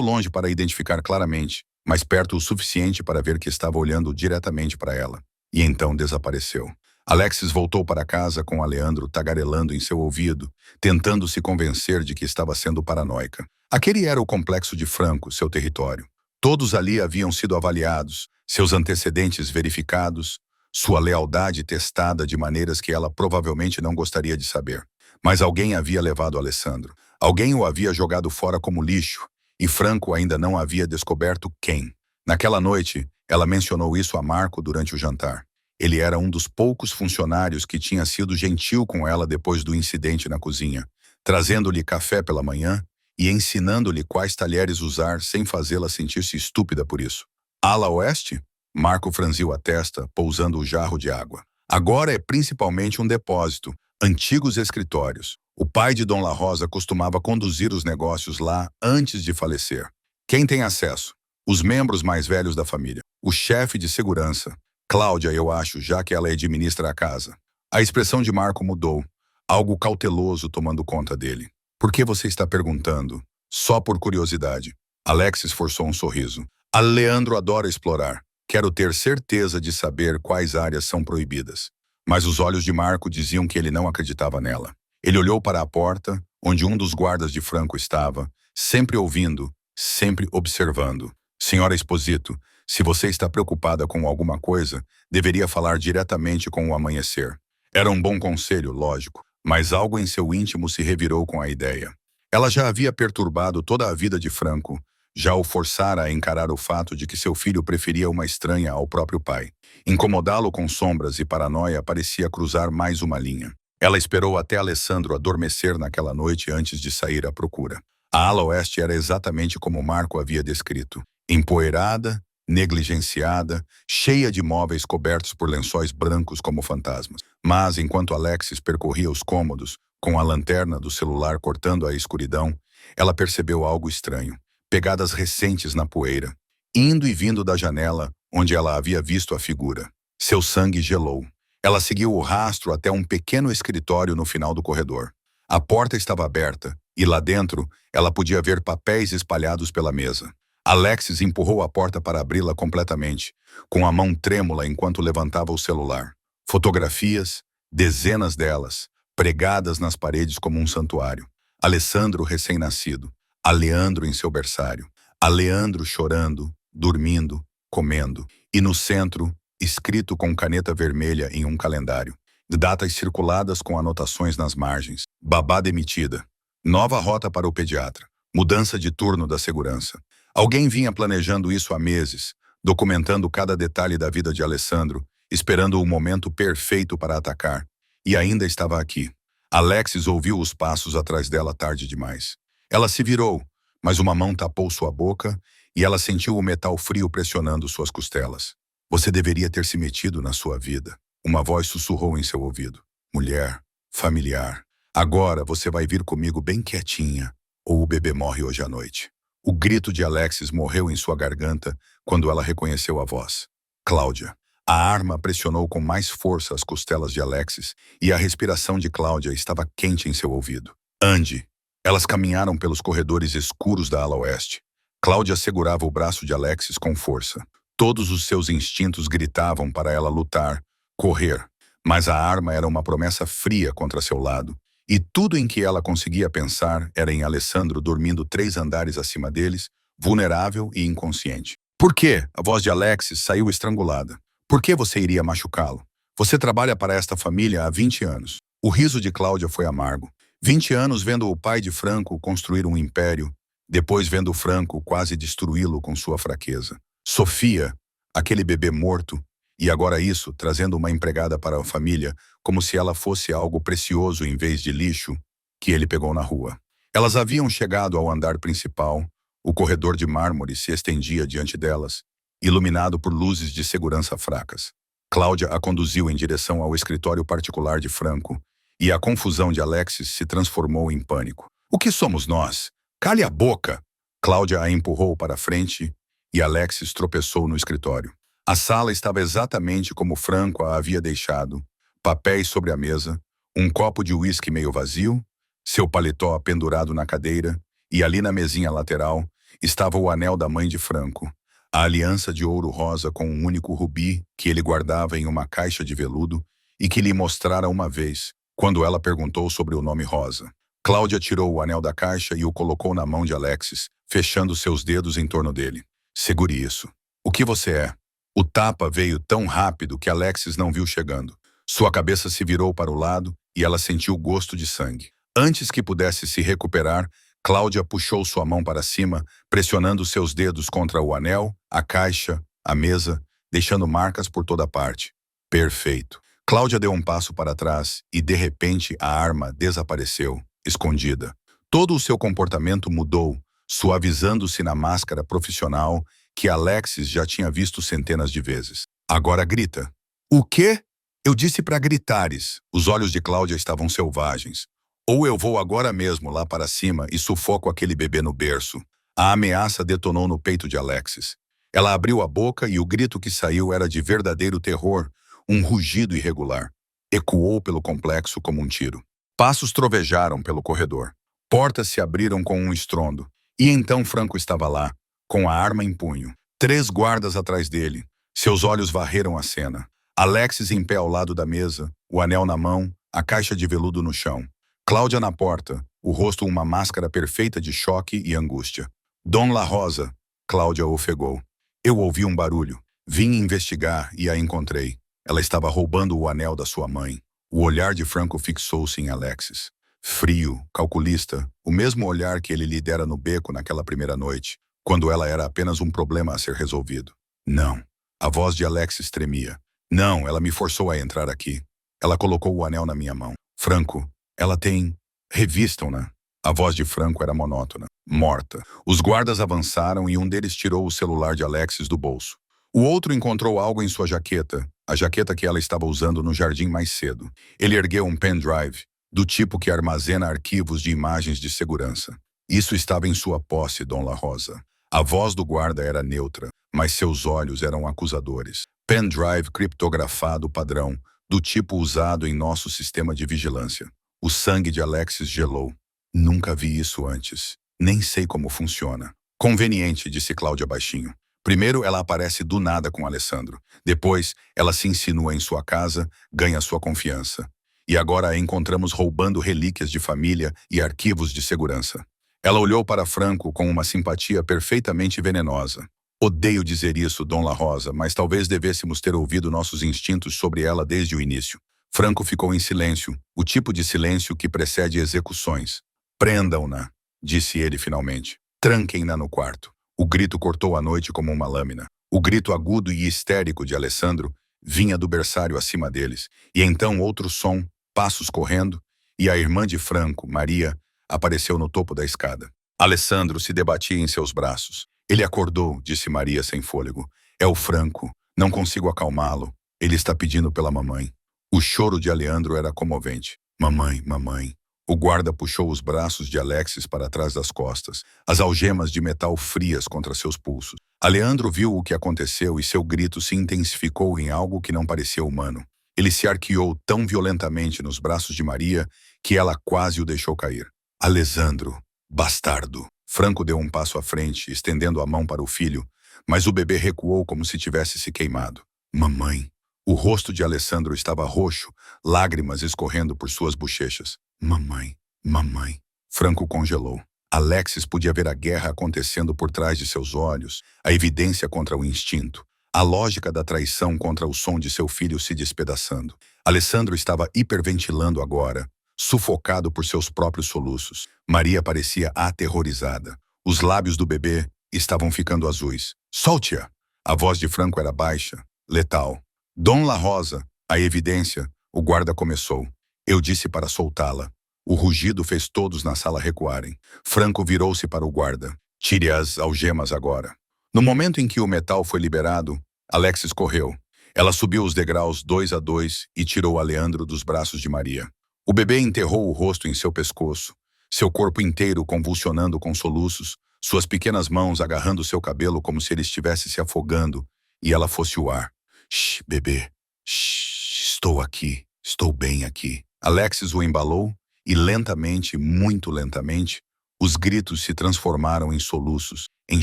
longe para identificar claramente, mas perto o suficiente para ver que estava olhando diretamente para ela. E então desapareceu. Alexis voltou para casa com Aleandro tagarelando em seu ouvido, tentando se convencer de que estava sendo paranoica. Aquele era o complexo de Franco, seu território. Todos ali haviam sido avaliados, seus antecedentes verificados, sua lealdade testada de maneiras que ela provavelmente não gostaria de saber. Mas alguém havia levado Alessandro. Alguém o havia jogado fora como lixo, e Franco ainda não havia descoberto quem. Naquela noite, ela mencionou isso a Marco durante o jantar. Ele era um dos poucos funcionários que tinha sido gentil com ela depois do incidente na cozinha, trazendo-lhe café pela manhã e ensinando-lhe quais talheres usar sem fazê-la sentir-se estúpida por isso. Ala oeste? Marco franziu a testa, pousando o jarro de água. Agora é principalmente um depósito, antigos escritórios. O pai de Dom La Rosa costumava conduzir os negócios lá antes de falecer. Quem tem acesso? Os membros mais velhos da família. O chefe de segurança. Cláudia, eu acho, já que ela administra a casa. A expressão de Marco mudou, algo cauteloso tomando conta dele. Por que você está perguntando? Só por curiosidade. Alexis forçou um sorriso. Aleandro adora explorar. Quero ter certeza de saber quais áreas são proibidas. Mas os olhos de Marco diziam que ele não acreditava nela. Ele olhou para a porta, onde um dos guardas de Franco estava, sempre ouvindo, sempre observando. Senhora Esposito, se você está preocupada com alguma coisa, deveria falar diretamente com o amanhecer. Era um bom conselho, lógico, mas algo em seu íntimo se revirou com a ideia. Ela já havia perturbado toda a vida de Franco, já o forçara a encarar o fato de que seu filho preferia uma estranha ao próprio pai. Incomodá-lo com sombras e paranoia parecia cruzar mais uma linha. Ela esperou até Alessandro adormecer naquela noite antes de sair à procura. A ala oeste era exatamente como Marco havia descrito. Empoeirada, negligenciada, cheia de móveis cobertos por lençóis brancos como fantasmas. Mas, enquanto Alexis percorria os cômodos, com a lanterna do celular cortando a escuridão, ela percebeu algo estranho. Pegadas recentes na poeira, indo e vindo da janela onde ela havia visto a figura. Seu sangue gelou. Ela seguiu o rastro até um pequeno escritório no final do corredor. A porta estava aberta, e lá dentro, ela podia ver papéis espalhados pela mesa. Alexis empurrou a porta para abri-la completamente, com a mão trêmula enquanto levantava o celular. Fotografias, dezenas delas, pregadas nas paredes como um santuário. Alessandro recém-nascido, Aleandro em seu berçário, Aleandro chorando, dormindo, comendo, e no centro, escrito com caneta vermelha em um calendário. Datas circuladas com anotações nas margens. Babá demitida. Nova rota para o pediatra. Mudança de turno da segurança. Alguém vinha planejando isso há meses, documentando cada detalhe da vida de Alessandro, esperando o momento perfeito para atacar. E ainda estava aqui. Alexis ouviu os passos atrás dela tarde demais. Ela se virou, mas uma mão tapou sua boca e ela sentiu o metal frio pressionando suas costelas. Você deveria ter se metido na sua vida. Uma voz sussurrou em seu ouvido. Mulher, familiar. Agora você vai vir comigo bem quietinha, ou o bebê morre hoje à noite. O grito de Alexis morreu em sua garganta quando ela reconheceu a voz. Cláudia. A arma pressionou com mais força as costelas de Alexis e a respiração de Cláudia estava quente em seu ouvido. Ande. Elas caminharam pelos corredores escuros da ala oeste. Cláudia segurava o braço de Alexis com força. Todos os seus instintos gritavam para ela lutar, correr. Mas a arma era uma promessa fria contra seu lado. E tudo em que ela conseguia pensar era em Alessandro dormindo 3 andares acima deles, vulnerável e inconsciente. Por quê? A voz de Alexis saiu estrangulada. Por que você iria machucá-lo? Você trabalha para esta família há 20 anos. O riso de Cláudia foi amargo. 20 anos vendo o pai de Franco construir um império, depois vendo Franco quase destruí-lo com sua fraqueza. Sofia, aquele bebê morto, e agora isso, trazendo uma empregada para a família, como se ela fosse algo precioso em vez de lixo que ele pegou na rua. Elas haviam chegado ao andar principal. O corredor de mármore se estendia diante delas, iluminado por luzes de segurança fracas. Cláudia a conduziu em direção ao escritório particular de Franco, e a confusão de Alexis se transformou em pânico. O que somos nós? Cale a boca! Cláudia a empurrou para frente e Alexis tropeçou no escritório. A sala estava exatamente como Franco a havia deixado. Papéis sobre a mesa, um copo de uísque meio vazio, seu paletó pendurado na cadeira, e ali na mesinha lateral estava o anel da mãe de Franco, a aliança de ouro rosa com um único rubi que ele guardava em uma caixa de veludo e que lhe mostrara uma vez, quando ela perguntou sobre o nome Rosa. Cláudia tirou o anel da caixa e o colocou na mão de Alexis, fechando seus dedos em torno dele. Segure isso. O que você é? O tapa veio tão rápido que Alexis não viu chegando. Sua cabeça se virou para o lado e ela sentiu o gosto de sangue. Antes que pudesse se recuperar, Cláudia puxou sua mão para cima, pressionando seus dedos contra o anel, a caixa, a mesa, deixando marcas por toda parte. Perfeito. Cláudia deu um passo para trás e, de repente, a arma desapareceu, escondida. Todo o seu comportamento mudou, suavizando-se na máscara profissional que Alexis já tinha visto centenas de vezes. Agora grita. O quê? Eu disse para gritares. Os olhos de Cláudia estavam selvagens. Ou eu vou agora mesmo lá para cima e sufoco aquele bebê no berço. A ameaça detonou no peito de Alexis. Ela abriu a boca e o grito que saiu era de verdadeiro terror, um rugido irregular. Ecoou pelo complexo como um tiro. Passos trovejaram pelo corredor. Portas se abriram com um estrondo. E então Franco estava lá, com a arma em punho. 3 guardas atrás dele. Seus olhos varreram a cena. Alexis em pé ao lado da mesa, o anel na mão, a caixa de veludo no chão. Cláudia na porta, o rosto uma máscara perfeita de choque e angústia. Dom La Rosa, Cláudia ofegou. Eu ouvi um barulho. Vim investigar e a encontrei. Ela estava roubando o anel da sua mãe. O olhar de Franco fixou-se em Alexis. Frio, calculista, o mesmo olhar que ele lhe dera no beco naquela primeira noite, quando ela era apenas um problema a ser resolvido. Não. A voz de Alexis tremia. Não, ela me forçou a entrar aqui. Ela colocou o anel na minha mão. Franco, ela tem... Revistam-na. A voz de Franco era monótona. Morta. Os guardas avançaram e um deles tirou o celular de Alexis do bolso. O outro encontrou algo em sua jaqueta, a jaqueta que ela estava usando no jardim mais cedo. Ele ergueu um pendrive, do tipo que armazena arquivos de imagens de segurança. Isso estava em sua posse, Dom La Rosa. A voz do guarda era neutra, mas seus olhos eram acusadores. Pendrive criptografado padrão, do tipo usado em nosso sistema de vigilância. O sangue de Alexis gelou. Nunca vi isso antes. Nem sei como funciona. Conveniente, disse Cláudia baixinho. Primeiro ela aparece do nada com Alessandro. Depois, ela se insinua em sua casa, ganha sua confiança. E agora a encontramos roubando relíquias de família e arquivos de segurança. Ela olhou para Franco com uma simpatia perfeitamente venenosa. Odeio dizer isso, Dom La Rosa, mas talvez devêssemos ter ouvido nossos instintos sobre ela desde o início. Franco ficou em silêncio, o tipo de silêncio que precede execuções. Prendam-na, disse ele finalmente. Tranquem-na no quarto. O grito cortou a noite como uma lâmina. O grito agudo e histérico de Alessandro vinha do berçário acima deles. E então outro som, passos correndo, e a irmã de Franco, Maria, apareceu no topo da escada. Alessandro se debatia em seus braços. Ele acordou, disse Maria sem fôlego. É o Franco. Não consigo acalmá-lo. Ele está pedindo pela mamãe. O choro de Aleandro era comovente. Mamãe, mamãe. O guarda puxou os braços de Alexis para trás das costas, as algemas de metal frias contra seus pulsos. Aleandro viu o que aconteceu e seu grito se intensificou em algo que não parecia humano. Ele se arqueou tão violentamente nos braços de Maria que ela quase o deixou cair. Alessandro, bastardo. Franco deu um passo à frente, estendendo a mão para o filho, mas o bebê recuou como se tivesse se queimado. Mamãe. O rosto de Alessandro estava roxo, lágrimas escorrendo por suas bochechas. Mamãe, mamãe. Franco congelou. Alexis podia ver a guerra acontecendo por trás de seus olhos, a evidência contra o instinto, a lógica da traição contra o som de seu filho se despedaçando. Alessandro estava hiperventilando agora, sufocado por seus próprios soluços. Maria parecia aterrorizada. Os lábios do bebê estavam ficando azuis. Solte-a! A voz de Franco era baixa, letal. Dom La Rosa, a evidência, o guarda começou. Eu disse para soltá-la. O rugido fez todos na sala recuarem. Franco virou-se para o guarda. Tire as algemas agora. No momento em que o metal foi liberado, Alexis correu. Ela subiu os degraus 2 a 2 e tirou Aleandro dos braços de Maria. O bebê enterrou o rosto em seu pescoço, seu corpo inteiro convulsionando com soluços, suas pequenas mãos agarrando seu cabelo como se ele estivesse se afogando e ela fosse o ar. Shh, bebê. Shh, estou aqui. Estou bem aqui. Alexis o embalou e lentamente, muito lentamente, os gritos se transformaram em soluços, em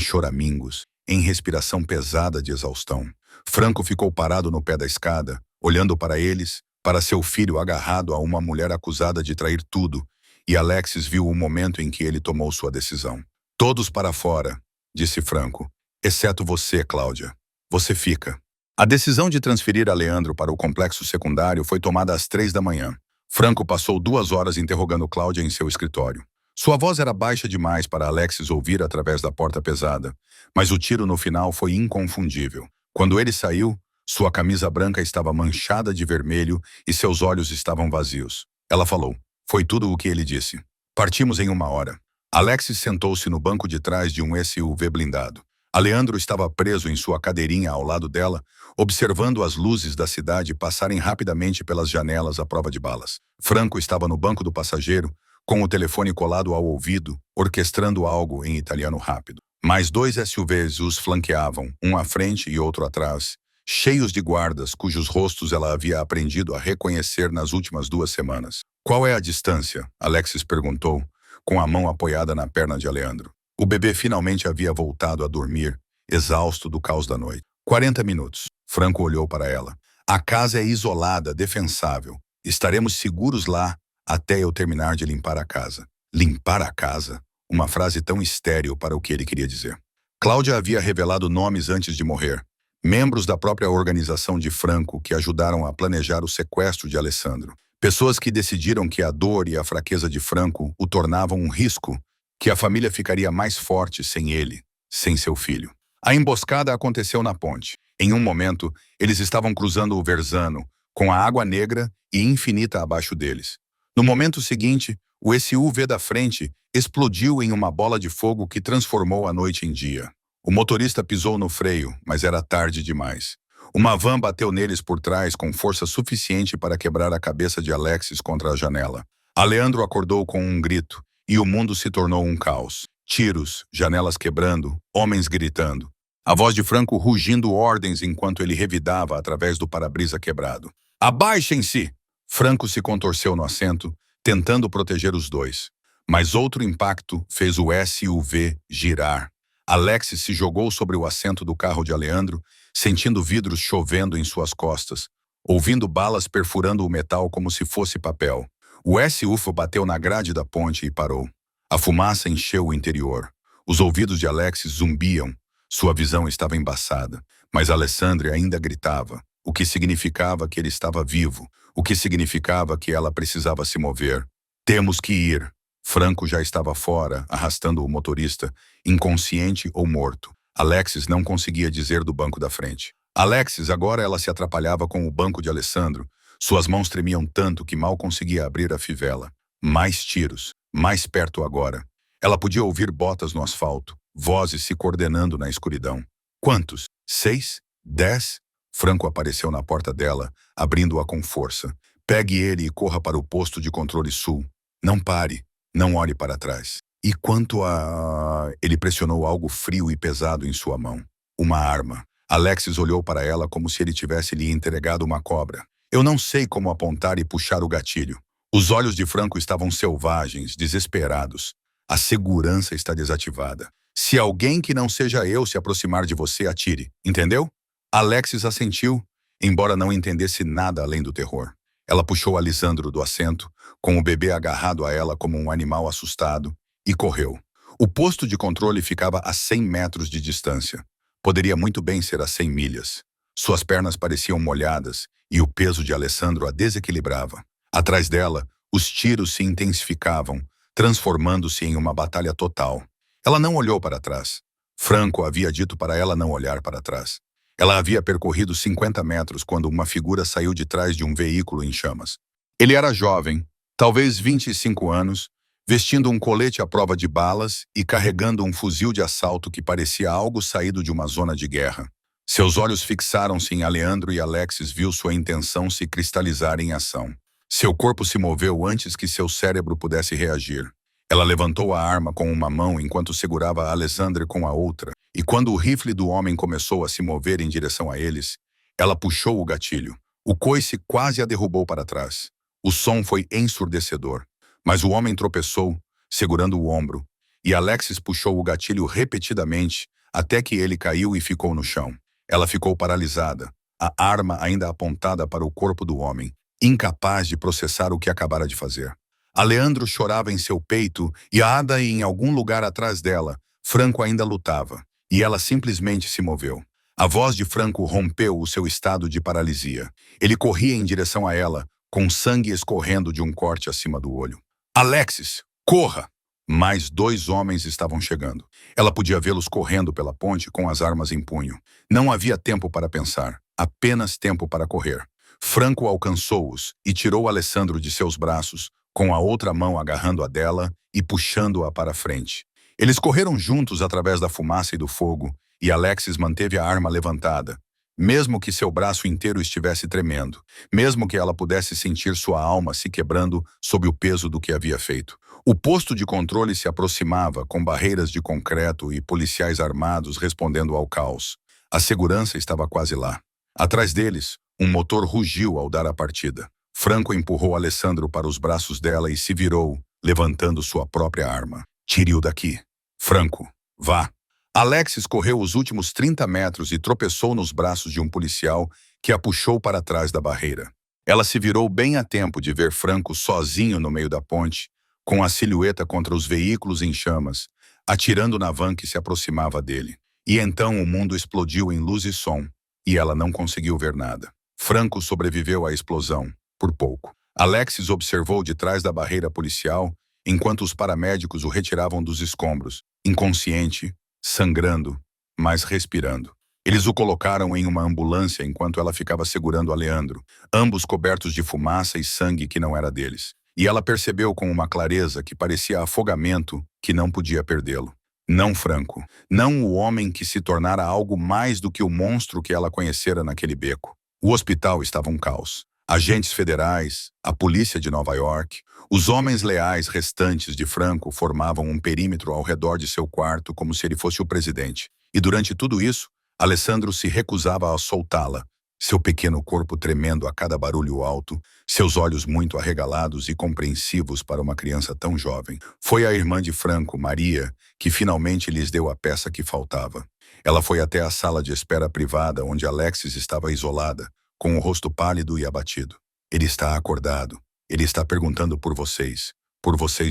choramingos, em respiração pesada de exaustão. Franco ficou parado no pé da escada, olhando para eles, para seu filho agarrado a uma mulher acusada de trair tudo, e Alexis viu o momento em que ele tomou sua decisão. Todos para fora, disse Franco, exceto você, Cláudia. Você fica. A decisão de transferir Aleandro para o complexo secundário foi tomada às 3 da manhã. Franco passou 2 horas interrogando Cláudia em seu escritório. Sua voz era baixa demais para Alexis ouvir através da porta pesada, mas o tiro no final foi inconfundível. Quando ele saiu, sua camisa branca estava manchada de vermelho e seus olhos estavam vazios. Ela falou. Foi tudo o que ele disse. Partimos em 1 hora. Alexis sentou-se no banco de trás de um SUV blindado. Aleandro estava preso em sua cadeirinha ao lado dela, observando as luzes da cidade passarem rapidamente pelas janelas à prova de balas. Franco estava no banco do passageiro, com o telefone colado ao ouvido, orquestrando algo em italiano rápido. Mais 2 SUVs os flanqueavam, um à frente e outro atrás, cheios de guardas cujos rostos ela havia aprendido a reconhecer nas últimas 2 semanas. Qual é a distância? Alexis perguntou, com a mão apoiada na perna de Aleandro. O bebê finalmente havia voltado a dormir, exausto do caos da noite. 40 minutos. Franco olhou para ela. A casa é isolada, defensável. Estaremos seguros lá até eu terminar de limpar a casa. Limpar a casa? Uma frase tão estéril para o que ele queria dizer. Cláudia havia revelado nomes antes de morrer. Membros da própria organização de Franco que ajudaram a planejar o sequestro de Alessandro. Pessoas que decidiram que a dor e a fraqueza de Franco o tornavam um risco, que a família ficaria mais forte sem ele, sem seu filho. A emboscada aconteceu na ponte. Em um momento, eles estavam cruzando o Verzano, com a água negra e infinita abaixo deles. No momento seguinte, o SUV da frente explodiu em uma bola de fogo que transformou a noite em dia. O motorista pisou no freio, mas era tarde demais. Uma van bateu neles por trás com força suficiente para quebrar a cabeça de Alexis contra a janela. Aleandro acordou com um grito, e o mundo se tornou um caos. Tiros, janelas quebrando, homens gritando. A voz de Franco rugindo ordens enquanto ele revidava através do para-brisa quebrado. Abaixem-se! Franco se contorceu no assento, tentando proteger os dois. Mas outro impacto fez o SUV girar. Alexis se jogou sobre o assento do carro de Aleandro, sentindo vidros chovendo em suas costas, ouvindo balas perfurando o metal como se fosse papel. O SUV bateu na grade da ponte e parou. A fumaça encheu o interior. Os ouvidos de Alexis zumbiam. Sua visão estava embaçada. Mas Alessandra ainda gritava, o que significava que ele estava vivo, o que significava que ela precisava se mover. Temos que ir. Franco já estava fora, arrastando o motorista, inconsciente ou morto. Alexis não conseguia dizer do banco da frente. Alexis, agora ela se atrapalhava com o banco de Alessandro. Suas mãos tremiam tanto que mal conseguia abrir a fivela. Mais tiros, mais perto agora. Ela podia ouvir botas no asfalto, vozes se coordenando na escuridão. Quantos? 6? 10? Franco apareceu na porta dela, abrindo-a com força. Pegue ele e corra para o posto de controle sul. Não pare, não olhe para trás. E quanto a... Ele pressionou algo frio e pesado em sua mão. Uma arma. Alexis olhou para ela como se ele tivesse lhe entregado uma cobra. Eu não sei como apontar e puxar o gatilho. Os olhos de Franco estavam selvagens, desesperados. A segurança está desativada. Se alguém que não seja eu se aproximar de você, atire. Entendeu? Alexis assentiu, embora não entendesse nada além do terror. Ela puxou Alessandro do assento, com o bebê agarrado a ela como um animal assustado, e correu. O posto de controle ficava a 100 metros de distância. Poderia muito bem ser a 100 milhas. Suas pernas pareciam molhadas e o peso de Alessandro a desequilibrava. Atrás dela, os tiros se intensificavam, transformando-se em uma batalha total. Ela não olhou para trás. Franco havia dito para ela não olhar para trás. Ela havia percorrido 50 metros quando uma figura saiu de trás de um veículo em chamas. Ele era jovem, talvez 25 anos, vestindo um colete à prova de balas e carregando um fuzil de assalto que parecia algo saído de uma zona de guerra. Seus olhos fixaram-se em Aleandro e Alexis viu sua intenção se cristalizar em ação. Seu corpo se moveu antes que seu cérebro pudesse reagir. Ela levantou a arma com uma mão enquanto segurava Alessandro com a outra, e quando o rifle do homem começou a se mover em direção a eles, ela puxou o gatilho. O coice quase a derrubou para trás. O som foi ensurdecedor, mas o homem tropeçou, segurando o ombro, e Alexis puxou o gatilho repetidamente até que ele caiu e ficou no chão. Ela ficou paralisada, a arma ainda apontada para o corpo do homem, incapaz de processar o que acabara de fazer. Aleandro chorava em seu peito e Ada em algum lugar atrás dela. Franco ainda lutava, e ela simplesmente se moveu. A voz de Franco rompeu o seu estado de paralisia. Ele corria em direção a ela, com sangue escorrendo de um corte acima do olho. Alexis, corra! Mais 2 homens estavam chegando. Ela podia vê-los correndo pela ponte com as armas em punho. Não havia tempo para pensar, apenas tempo para correr. Franco alcançou-os e tirou Alessandro de seus braços, com a outra mão agarrando a dela e puxando-a para frente. Eles correram juntos através da fumaça e do fogo, e Alexis manteve a arma levantada, mesmo que seu braço inteiro estivesse tremendo, mesmo que ela pudesse sentir sua alma se quebrando sob o peso do que havia feito. O posto de controle se aproximava, com barreiras de concreto e policiais armados respondendo ao caos. A segurança estava quase lá. Atrás deles, um motor rugiu ao dar a partida. Franco empurrou Alessandro para os braços dela e se virou, levantando sua própria arma. Tire-o daqui. Franco, vá. Alexis correu os últimos 30 metros e tropeçou nos braços de um policial que a puxou para trás da barreira. Ela se virou bem a tempo de ver Franco sozinho no meio da ponte, com a silhueta contra os veículos em chamas, atirando na van que se aproximava dele. E então o mundo explodiu em luz e som, e ela não conseguiu ver nada. Franco sobreviveu à explosão, por pouco. Alexis observou de trás da barreira policial, enquanto os paramédicos o retiravam dos escombros, inconsciente, sangrando, mas respirando. Eles o colocaram em uma ambulância enquanto ela ficava segurando Aleandro, ambos cobertos de fumaça e sangue que não era deles. E ela percebeu com uma clareza que parecia afogamento que não podia perdê-lo. Não Franco, não o homem que se tornara algo mais do que o monstro que ela conhecera naquele beco. O hospital estava um caos. Agentes federais, a polícia de Nova York, os homens leais restantes de Franco formavam um perímetro ao redor de seu quarto como se ele fosse o presidente. E durante tudo isso, Alessandro se recusava a soltá-la, seu pequeno corpo tremendo a cada barulho alto, seus olhos muito arregalados e compreensivos para uma criança tão jovem. Foi a irmã de Franco, Maria, que finalmente lhes deu a peça que faltava. Ela foi até a sala de espera privada onde Alexis estava isolada, com o rosto pálido e abatido. Ele está acordado. Ele está perguntando por vocês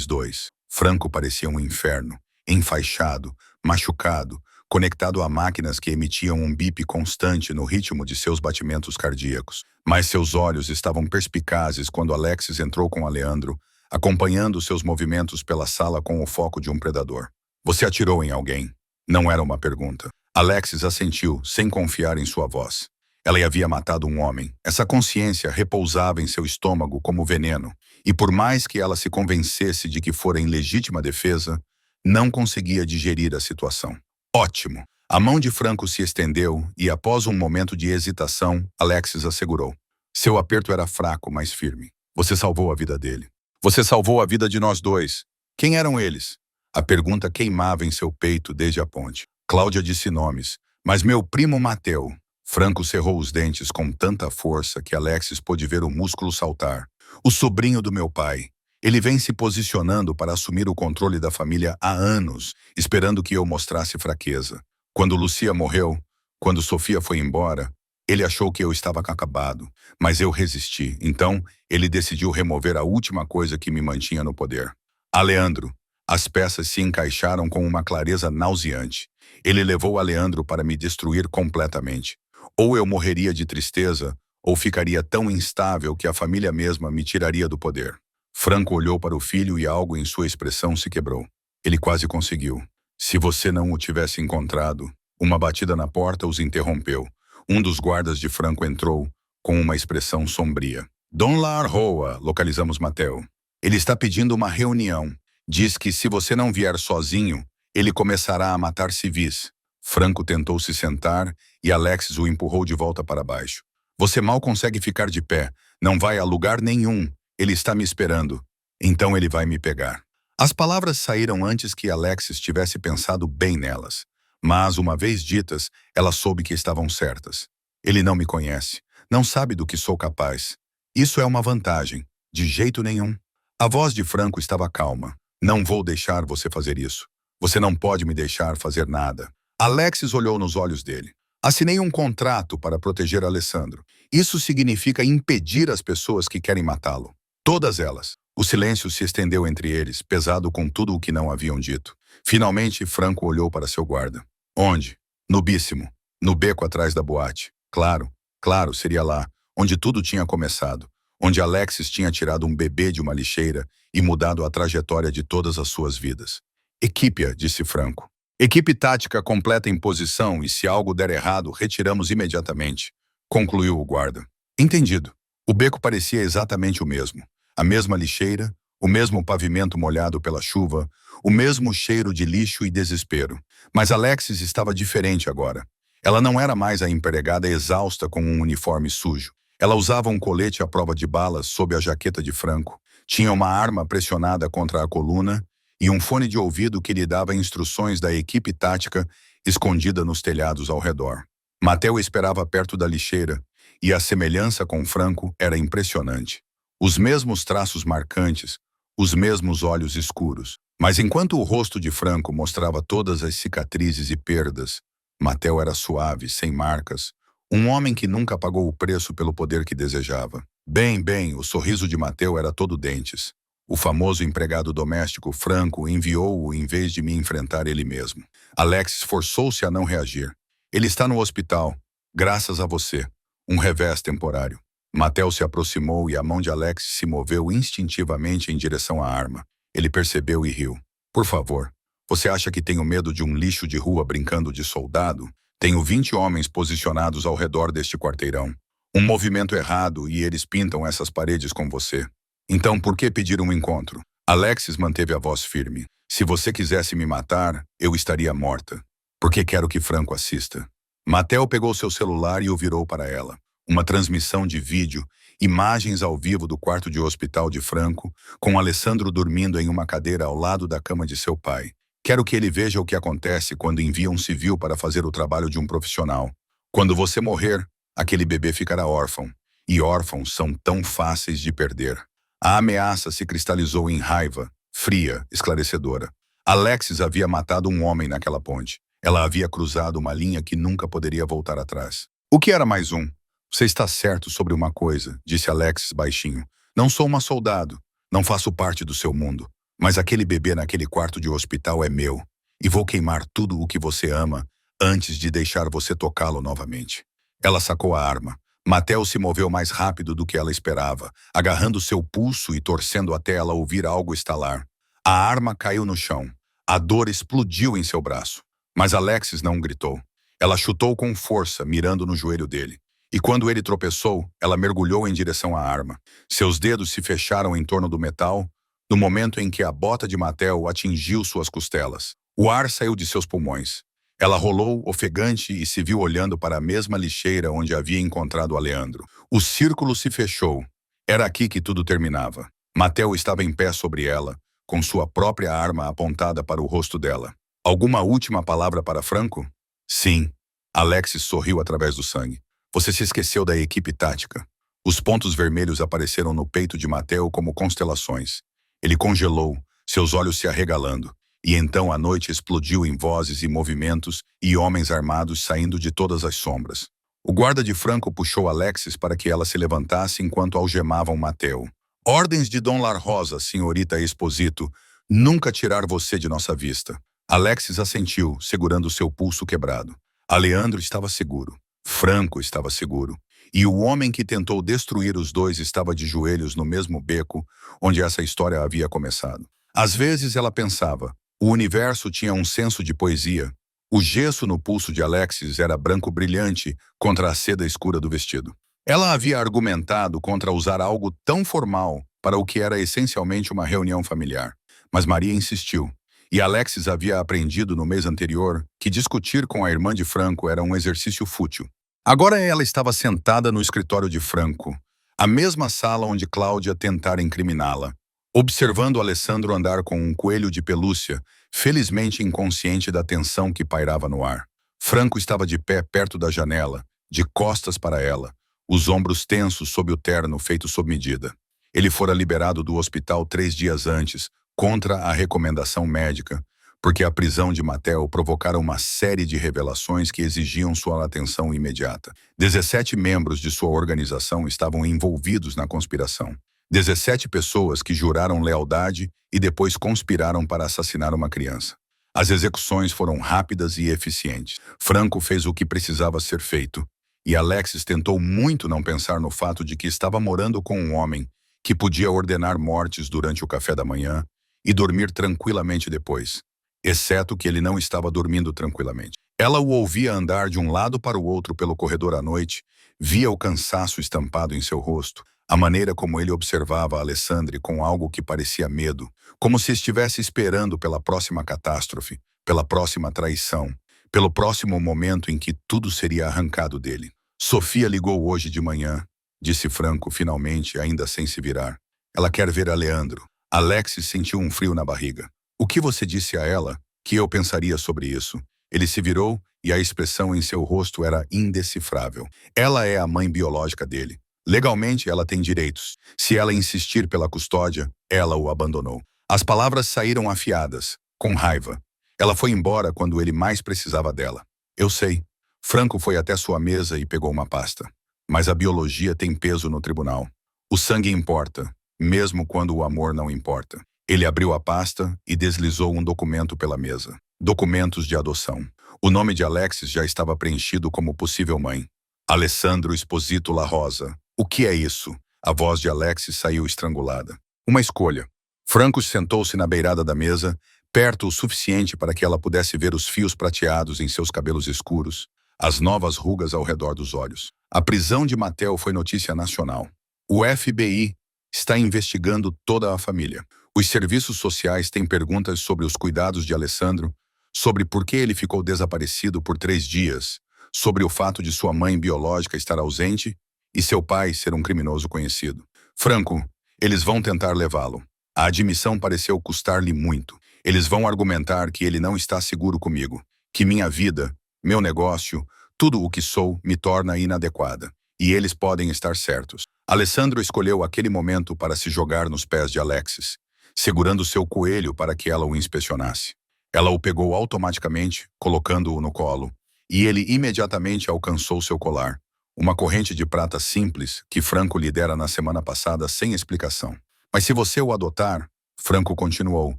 2. Franco parecia um inferno, enfaixado, machucado, conectado a máquinas que emitiam um bip constante no ritmo de seus batimentos cardíacos. Mas seus olhos estavam perspicazes quando Alexis entrou com Aleandro, acompanhando seus movimentos pela sala com o foco de um predador. Você atirou em alguém? Não era uma pergunta. Alexis assentiu, sem confiar em sua voz. Ela havia matado um homem. Essa consciência repousava em seu estômago como veneno, e por mais que ela se convencesse de que fora em legítima defesa, não conseguia digerir a situação. Ótimo! A mão de Franco se estendeu e, após um momento de hesitação, Alexis assegurou. Seu aperto era fraco, mas firme. Você salvou a vida dele. Você salvou a vida de nós dois. Quem eram eles? A pergunta queimava em seu peito desde a ponte. Cláudia disse nomes, mas meu primo Mateu. Franco cerrou os dentes com tanta força que Alexis pôde ver o músculo saltar. O sobrinho do meu pai. Ele vem se posicionando para assumir o controle da família há anos, esperando que eu mostrasse fraqueza. Quando Lucia morreu, quando Sofia foi embora, ele achou que eu estava acabado, mas eu resisti. Então, ele decidiu remover a última coisa que me mantinha no poder. Aleandro. As peças se encaixaram com uma clareza nauseante. Ele levou Aleandro para me destruir completamente. Ou eu morreria de tristeza, ou ficaria tão instável que a família mesma me tiraria do poder. Franco olhou para o filho e algo em sua expressão se quebrou. Ele quase conseguiu. Se você não o tivesse encontrado, uma batida na porta os interrompeu. Um dos guardas de Franco entrou, com uma expressão sombria. Dom Larroa, localizamos Mateu. Ele está pedindo uma reunião. Diz que se você não vier sozinho, ele começará a matar civis. Franco tentou se sentar e Alexis o empurrou de volta para baixo. Você mal consegue ficar de pé. Não vai a lugar nenhum. Ele está me esperando. Então ele vai me pegar. As palavras saíram antes que Alexis tivesse pensado bem nelas. Mas, uma vez ditas, ela soube que estavam certas. Ele não me conhece. Não sabe do que sou capaz. Isso é uma vantagem. De jeito nenhum. A voz de Franco estava calma. Não vou deixar você fazer isso. Você não pode me deixar fazer nada. Alexis olhou nos olhos dele. Assinei um contrato para proteger Alessandro. Isso significa impedir as pessoas que querem matá-lo. Todas elas. O silêncio se estendeu entre eles, pesado com tudo o que não haviam dito. Finalmente, Franco olhou para seu guarda. Onde? No Bíssimo. No beco atrás da boate. Claro, seria lá, onde tudo tinha começado. Onde Alexis tinha tirado um bebê de uma lixeira e mudado a trajetória de todas as suas vidas. Equipe-a, disse Franco. Equipe tática completa em posição e se algo der errado, retiramos imediatamente. Concluiu o guarda. Entendido. O beco parecia exatamente o mesmo. A mesma lixeira, o mesmo pavimento molhado pela chuva, o mesmo cheiro de lixo e desespero. Mas Alexis estava diferente agora. Ela não era mais a empregada exausta com um uniforme sujo. Ela usava um colete à prova de balas sob a jaqueta de Franco. Tinha uma arma pressionada contra a coluna e um fone de ouvido que lhe dava instruções da equipe tática escondida nos telhados ao redor. Mateu esperava perto da lixeira e a semelhança com Franco era impressionante. Os mesmos traços marcantes, os mesmos olhos escuros. Mas enquanto o rosto de Franco mostrava todas as cicatrizes e perdas, Mateu era suave, sem marcas, um homem que nunca pagou o preço pelo poder que desejava. Bem, o sorriso de Mateu era todo dentes. O famoso empregado doméstico Franco enviou-o em vez de me enfrentar ele mesmo. Alexis forçou-se a não reagir. Ele está no hospital, graças a você. Um revés temporário. Mateu se aproximou e a mão de Alexis se moveu instintivamente em direção à arma. Ele percebeu e riu. Por favor, você acha que tenho medo de um lixo de rua brincando de soldado? Tenho 20 homens posicionados ao redor deste quarteirão. Um movimento errado e eles pintam essas paredes com você. Então, por que pedir um encontro? Alexis manteve a voz firme. Se você quisesse me matar, eu estaria morta. Porque quero que Franco assista. Mateu pegou seu celular e o virou para ela. Uma transmissão de vídeo, imagens ao vivo do quarto de hospital de Franco, com Alessandro dormindo em uma cadeira ao lado da cama de seu pai. Quero que ele veja o que acontece quando envia um civil para fazer o trabalho de um profissional. Quando você morrer, aquele bebê ficará órfão. E órfãos são tão fáceis de perder. A ameaça se cristalizou em raiva, fria, esclarecedora. Alexis havia matado um homem naquela ponte. Ela havia cruzado uma linha que nunca poderia voltar atrás. O que era mais um? Você está certo sobre uma coisa, disse Alexis baixinho. Não sou uma soldado. Não faço parte do seu mundo. Mas aquele bebê naquele quarto de hospital é meu. E vou queimar tudo o que você ama antes de deixar você tocá-lo novamente. Ela sacou a arma. Mateu se moveu mais rápido do que ela esperava, agarrando seu pulso e torcendo até ela ouvir algo estalar. A arma caiu no chão. A dor explodiu em seu braço. Mas Alexis não gritou. Ela chutou com força, mirando no joelho dele. E quando ele tropeçou, ela mergulhou em direção à arma. Seus dedos se fecharam em torno do metal, no momento em que a bota de Mateu atingiu suas costelas. O ar saiu de seus pulmões. Ela rolou, ofegante, e se viu olhando para a mesma lixeira onde havia encontrado Aleandro. O círculo se fechou. Era aqui que tudo terminava. Mateo estava em pé sobre ela, com sua própria arma apontada para o rosto dela. Alguma última palavra para Franco? Sim. Alexis sorriu através do sangue. Você se esqueceu da equipe tática. Os pontos vermelhos apareceram no peito de Mateo como constelações. Ele congelou, seus olhos se arregalando. E então a noite explodiu em vozes e movimentos e homens armados saindo de todas as sombras. O guarda de Franco puxou Alexis para que ela se levantasse enquanto algemavam Mateo. Ordens de Dom Lar Rosa, senhorita Esposito, nunca tirar você de nossa vista. Alexis assentiu, segurando seu pulso quebrado. Aleandro estava seguro. Franco estava seguro. E o homem que tentou destruir os dois estava de joelhos no mesmo beco onde essa história havia começado. Às vezes ela pensava, o universo tinha um senso de poesia. O gesso no pulso de Alexis era branco brilhante contra a seda escura do vestido. Ela havia argumentado contra usar algo tão formal para o que era essencialmente uma reunião familiar. Mas Maria insistiu. E Alexis havia aprendido no mês anterior que discutir com a irmã de Franco era um exercício fútil. Agora ela estava sentada no escritório de Franco, a mesma sala onde Cláudia tentara incriminá-la, observando Alessandro andar com um coelho de pelúcia, felizmente inconsciente da tensão que pairava no ar. Franco estava de pé perto da janela, de costas para ela, os ombros tensos sob o terno feito sob medida. Ele fora liberado do hospital 3 dias antes, contra a recomendação médica, porque a prisão de Mateo provocara uma série de revelações que exigiam sua atenção imediata. 17 membros de sua organização estavam envolvidos na conspiração. 17 pessoas que juraram lealdade e depois conspiraram para assassinar uma criança. As execuções foram rápidas e eficientes. Franco fez o que precisava ser feito, e Alexis tentou muito não pensar no fato de que estava morando com um homem que podia ordenar mortes durante o café da manhã e dormir tranquilamente depois, exceto que ele não estava dormindo tranquilamente. Ela o ouvia andar de um lado para o outro pelo corredor à noite, via o cansaço estampado em seu rosto, a maneira como ele observava Alessandre com algo que parecia medo, como se estivesse esperando pela próxima catástrofe, pela próxima traição, pelo próximo momento em que tudo seria arrancado dele. Sofia ligou hoje de manhã, disse Franco, finalmente, ainda sem se virar. Ela quer ver Aleandro. Alexis sentiu um frio na barriga. O que você disse a ela? Que eu pensaria sobre isso? Ele se virou e a expressão em seu rosto era indecifrável. Ela é a mãe biológica dele. Legalmente, ela tem direitos. Se ela insistir pela custódia, ela o abandonou. As palavras saíram afiadas, com raiva. Ela foi embora quando ele mais precisava dela. Eu sei. Franco foi até sua mesa e pegou uma pasta. Mas a biologia tem peso no tribunal. O sangue importa, mesmo quando o amor não importa. Ele abriu a pasta e deslizou um documento pela mesa. Documentos de adoção. O nome de Alexis já estava preenchido como possível mãe. Alessandro Esposito La Rosa. O que é isso? A voz de Alexis saiu estrangulada. Uma escolha. Franco sentou-se na beirada da mesa, perto o suficiente para que ela pudesse ver os fios prateados em seus cabelos escuros, as novas rugas ao redor dos olhos. A prisão de Mateo foi notícia nacional. O FBI está investigando toda a família. Os serviços sociais têm perguntas sobre os cuidados de Alessandro, sobre por que ele ficou desaparecido por 3 dias, sobre o fato de sua mãe biológica estar ausente e seu pai ser um criminoso conhecido. Franco, eles vão tentar levá-lo. A admissão pareceu custar-lhe muito. Eles vão argumentar que ele não está seguro comigo, que minha vida, meu negócio, tudo o que sou me torna inadequada. E eles podem estar certos. Alessandro escolheu aquele momento para se jogar nos pés de Alexis, segurando seu coelho para que ela o inspecionasse. Ela o pegou automaticamente, colocando-o no colo, e ele imediatamente alcançou seu colar, uma corrente de prata simples que Franco lhe dera na semana passada sem explicação. Mas se você o adotar, Franco continuou,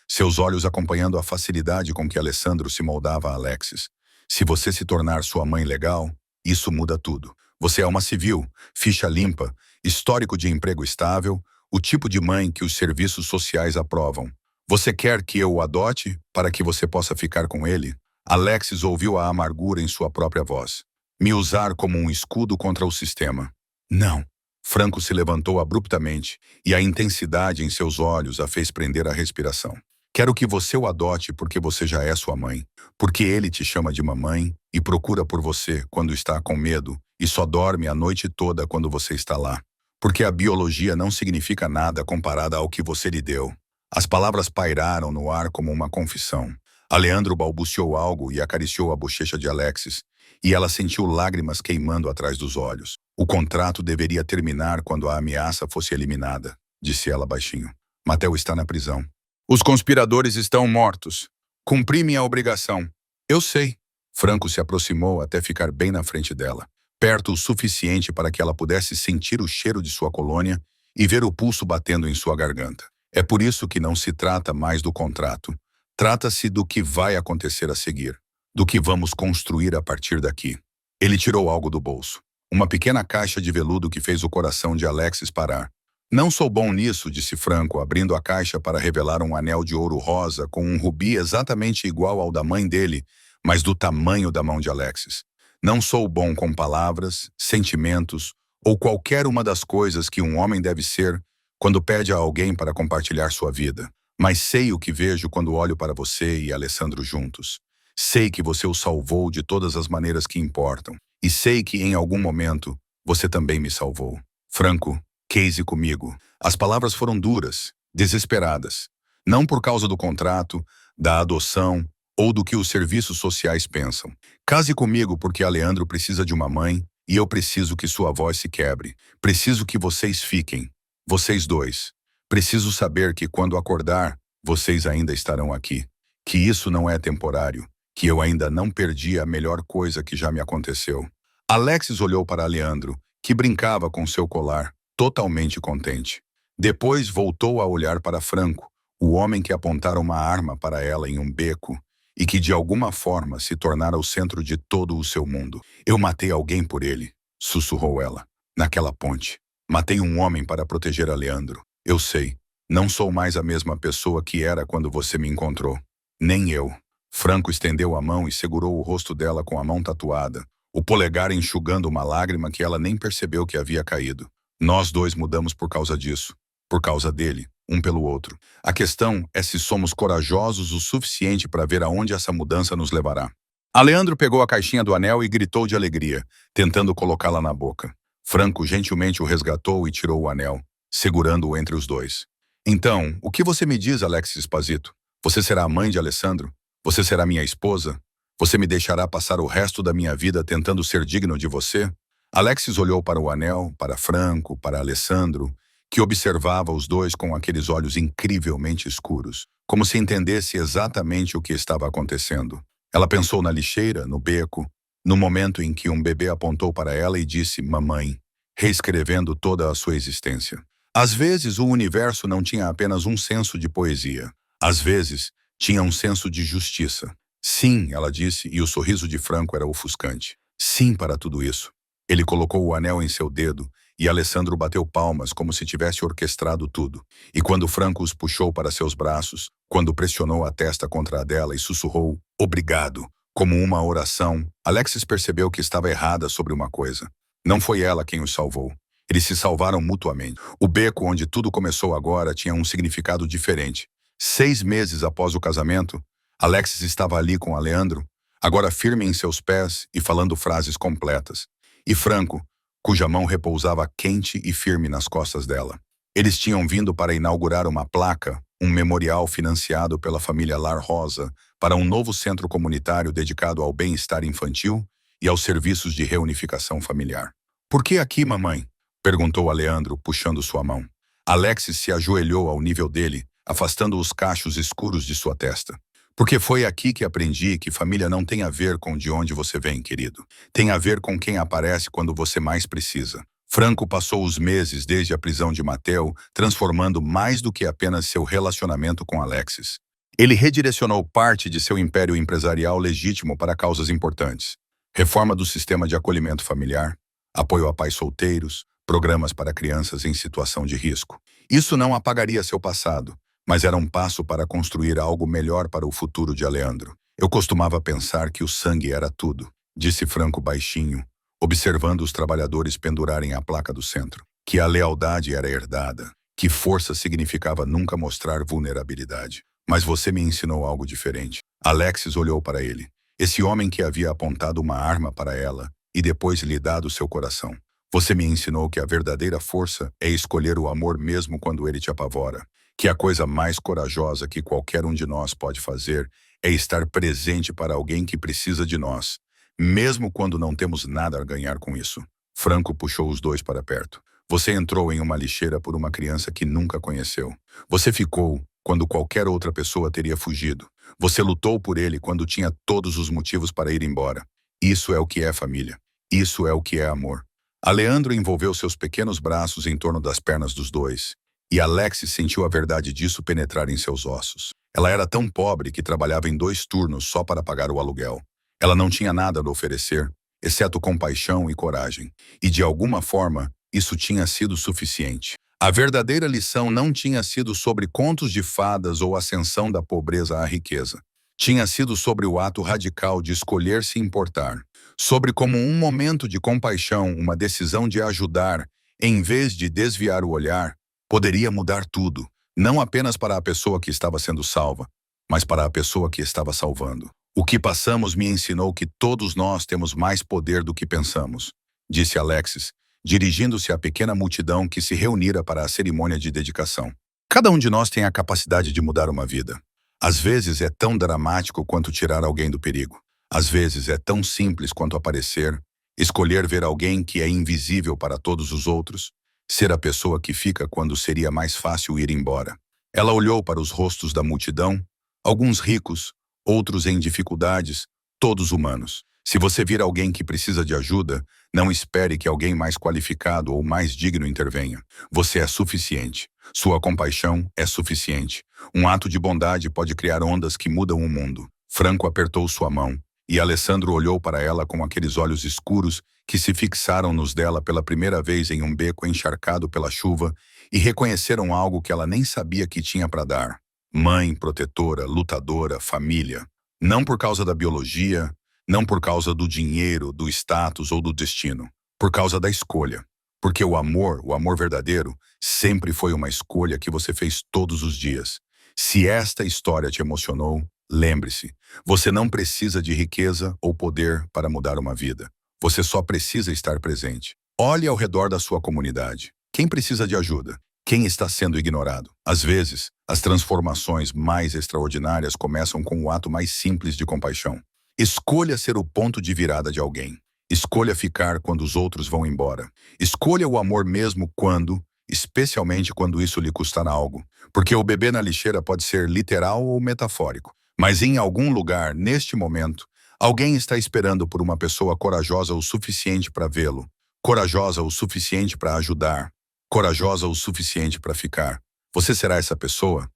seus olhos acompanhando a facilidade com que Alessandro se moldava a Alexis. Se você se tornar sua mãe legal, isso muda tudo. Você é uma civil, ficha limpa, histórico de emprego estável, o tipo de mãe que os serviços sociais aprovam. Você quer que eu o adote para que você possa ficar com ele? Alexis ouviu a amargura em sua própria voz. Me usar como um escudo contra o sistema. Não. Franco se levantou abruptamente e a intensidade em seus olhos a fez prender a respiração. Quero que você o adote porque você já é sua mãe, porque ele te chama de mamãe e procura por você quando está com medo e só dorme a noite toda quando você está lá. Porque a biologia não significa nada comparada ao que você lhe deu. As palavras pairaram no ar como uma confissão. Aleandro balbuciou algo e acariciou a bochecha de Alexis, e ela sentiu lágrimas queimando atrás dos olhos. O contrato deveria terminar quando a ameaça fosse eliminada, disse ela baixinho. Mateo está na prisão. Os conspiradores estão mortos. Cumpri minha obrigação. Eu sei. Franco se aproximou até ficar bem na frente dela, perto o suficiente para que ela pudesse sentir o cheiro de sua colônia e ver o pulso batendo em sua garganta. É por isso que não se trata mais do contrato. Trata-se do que vai acontecer a seguir, do que vamos construir a partir daqui. Ele tirou algo do bolso. Uma pequena caixa de veludo que fez o coração de Alexis parar. Não sou bom nisso, disse Franco, abrindo a caixa para revelar um anel de ouro rosa com um rubi exatamente igual ao da mãe dele, mas do tamanho da mão de Alexis. Não sou bom com palavras, sentimentos ou qualquer uma das coisas que um homem deve ser quando pede a alguém para compartilhar sua vida. Mas sei o que vejo quando olho para você e Alessandro juntos. Sei que você o salvou de todas as maneiras que importam. E sei que em algum momento você também me salvou. Franco, case comigo. As palavras foram duras, desesperadas. Não por causa do contrato, da adoção ou do que os serviços sociais pensam. Case comigo porque Aleandro precisa de uma mãe e eu preciso que sua voz se quebre. Preciso que vocês fiquem. Vocês dois. Preciso saber que quando acordar, vocês ainda estarão aqui. Que isso não é temporário. Que eu ainda não perdi a melhor coisa que já me aconteceu. Alexis olhou para Aleandro, que brincava com seu colar, totalmente contente. Depois voltou a olhar para Franco, o homem que apontara uma arma para ela em um beco e que de alguma forma se tornara o centro de todo o seu mundo. Eu matei alguém por ele, sussurrou ela, naquela ponte. Matei um homem para proteger Aleandro. Eu sei, não sou mais a mesma pessoa que era quando você me encontrou. Nem eu. Franco estendeu a mão e segurou o rosto dela com a mão tatuada, o polegar enxugando uma lágrima que ela nem percebeu que havia caído. Nós dois mudamos por causa disso, por causa dele, um pelo outro. A questão é se somos corajosos o suficiente para ver aonde essa mudança nos levará. Aleandro pegou a caixinha do anel e gritou de alegria, tentando colocá-la na boca. Franco gentilmente o resgatou e tirou o anel, segurando-o entre os dois. Então, o que você me diz, Alexis Esposito? Você será a mãe de Alessandro? Você será minha esposa? Você me deixará passar o resto da minha vida tentando ser digno de você? Alexis olhou para o anel, para Franco, para Alessandro, que observava os dois com aqueles olhos incrivelmente escuros, como se entendesse exatamente o que estava acontecendo. Ela pensou na lixeira, no beco, no momento em que um bebê apontou para ela e disse mamãe, reescrevendo toda a sua existência. Às vezes, o universo não tinha apenas um senso de poesia. Às vezes, tinha um senso de justiça. Sim, ela disse, e o sorriso de Franco era ofuscante. Sim para tudo isso. Ele colocou o anel em seu dedo e Alessandro bateu palmas como se tivesse orquestrado tudo. E quando Franco os puxou para seus braços, quando pressionou a testa contra a dela e sussurrou, obrigado, como uma oração, Alexis percebeu que estava errada sobre uma coisa. Não foi ela quem os salvou. Eles se salvaram mutuamente. O beco onde tudo começou agora tinha um significado diferente. 6 meses após o casamento, Alexis estava ali com Aleandro, agora firme em seus pés e falando frases completas. E Franco, cuja mão repousava quente e firme nas costas dela. Eles tinham vindo para inaugurar uma placa, um memorial financiado pela família Lar Rosa, para um novo centro comunitário dedicado ao bem-estar infantil e aos serviços de reunificação familiar. Por que aqui, mamãe? Perguntou Aleandro, puxando sua mão. Alexis se ajoelhou ao nível dele, afastando os cachos escuros de sua testa. Porque foi aqui que aprendi que família não tem a ver com de onde você vem, querido. Tem a ver com quem aparece quando você mais precisa. Franco passou os meses desde a prisão de Mateo, transformando mais do que apenas seu relacionamento com Alexis. Ele redirecionou parte de seu império empresarial legítimo para causas importantes. Reforma do sistema de acolhimento familiar, apoio a pais solteiros, programas para crianças em situação de risco. Isso não apagaria seu passado, mas era um passo para construir algo melhor para o futuro de Aleandro. Eu costumava pensar que o sangue era tudo, disse Franco baixinho, observando os trabalhadores pendurarem a placa do centro. Que a lealdade era herdada, que força significava nunca mostrar vulnerabilidade. Mas você me ensinou algo diferente. Alexis olhou para ele, esse homem que havia apontado uma arma para ela e depois lhe dado seu coração. Você me ensinou que a verdadeira força é escolher o amor mesmo quando ele te apavora. Que a coisa mais corajosa que qualquer um de nós pode fazer é estar presente para alguém que precisa de nós, mesmo quando não temos nada a ganhar com isso. Franco puxou os dois para perto. Você entrou em uma lixeira por uma criança que nunca conheceu. Você ficou quando qualquer outra pessoa teria fugido. Você lutou por ele quando tinha todos os motivos para ir embora. Isso é o que é família. Isso é o que é amor. Aleandro envolveu seus pequenos braços em torno das pernas dos dois, e Alexis sentiu a verdade disso penetrar em seus ossos. Ela era tão pobre que trabalhava em 2 turnos só para pagar o aluguel. Ela não tinha nada a oferecer, exceto compaixão e coragem, e de alguma forma, isso tinha sido suficiente. A verdadeira lição não tinha sido sobre contos de fadas ou ascensão da pobreza à riqueza. Tinha sido sobre o ato radical de escolher se importar, sobre como um momento de compaixão, uma decisão de ajudar, em vez de desviar o olhar, poderia mudar tudo, não apenas para a pessoa que estava sendo salva, mas para a pessoa que estava salvando. O que passamos me ensinou que todos nós temos mais poder do que pensamos, disse Alexis, dirigindo-se à pequena multidão que se reunira para a cerimônia de dedicação. Cada um de nós tem a capacidade de mudar uma vida. Às vezes é tão dramático quanto tirar alguém do perigo. Às vezes é tão simples quanto aparecer, escolher ver alguém que é invisível para todos os outros, ser a pessoa que fica quando seria mais fácil ir embora. Ela olhou para os rostos da multidão, alguns ricos, outros em dificuldades, todos humanos. Se você vir alguém que precisa de ajuda, não espere que alguém mais qualificado ou mais digno intervenha. Você é suficiente. Sua compaixão é suficiente. Um ato de bondade pode criar ondas que mudam o mundo. Franco apertou sua mão, e Alessandro olhou para ela com aqueles olhos escuros que se fixaram nos dela pela primeira vez em um beco encharcado pela chuva e reconheceram algo que ela nem sabia que tinha para dar. Mãe, protetora, lutadora, família. Não por causa da biologia, não por causa do dinheiro, do status ou do destino. Por causa da escolha. Porque o amor verdadeiro, sempre foi uma escolha que você fez todos os dias. Se esta história te emocionou, lembre-se, você não precisa de riqueza ou poder para mudar uma vida. Você só precisa estar presente. Olhe ao redor da sua comunidade. Quem precisa de ajuda? Quem está sendo ignorado? Às vezes, as transformações mais extraordinárias começam com o ato mais simples de compaixão. Escolha ser o ponto de virada de alguém. Escolha ficar quando os outros vão embora. Escolha o amor mesmo quando, especialmente quando isso lhe custar algo. Porque o bebê na lixeira pode ser literal ou metafórico. Mas em algum lugar, neste momento, alguém está esperando por uma pessoa corajosa o suficiente para vê-lo. Corajosa o suficiente para ajudar. Corajosa o suficiente para ficar. Você será essa pessoa?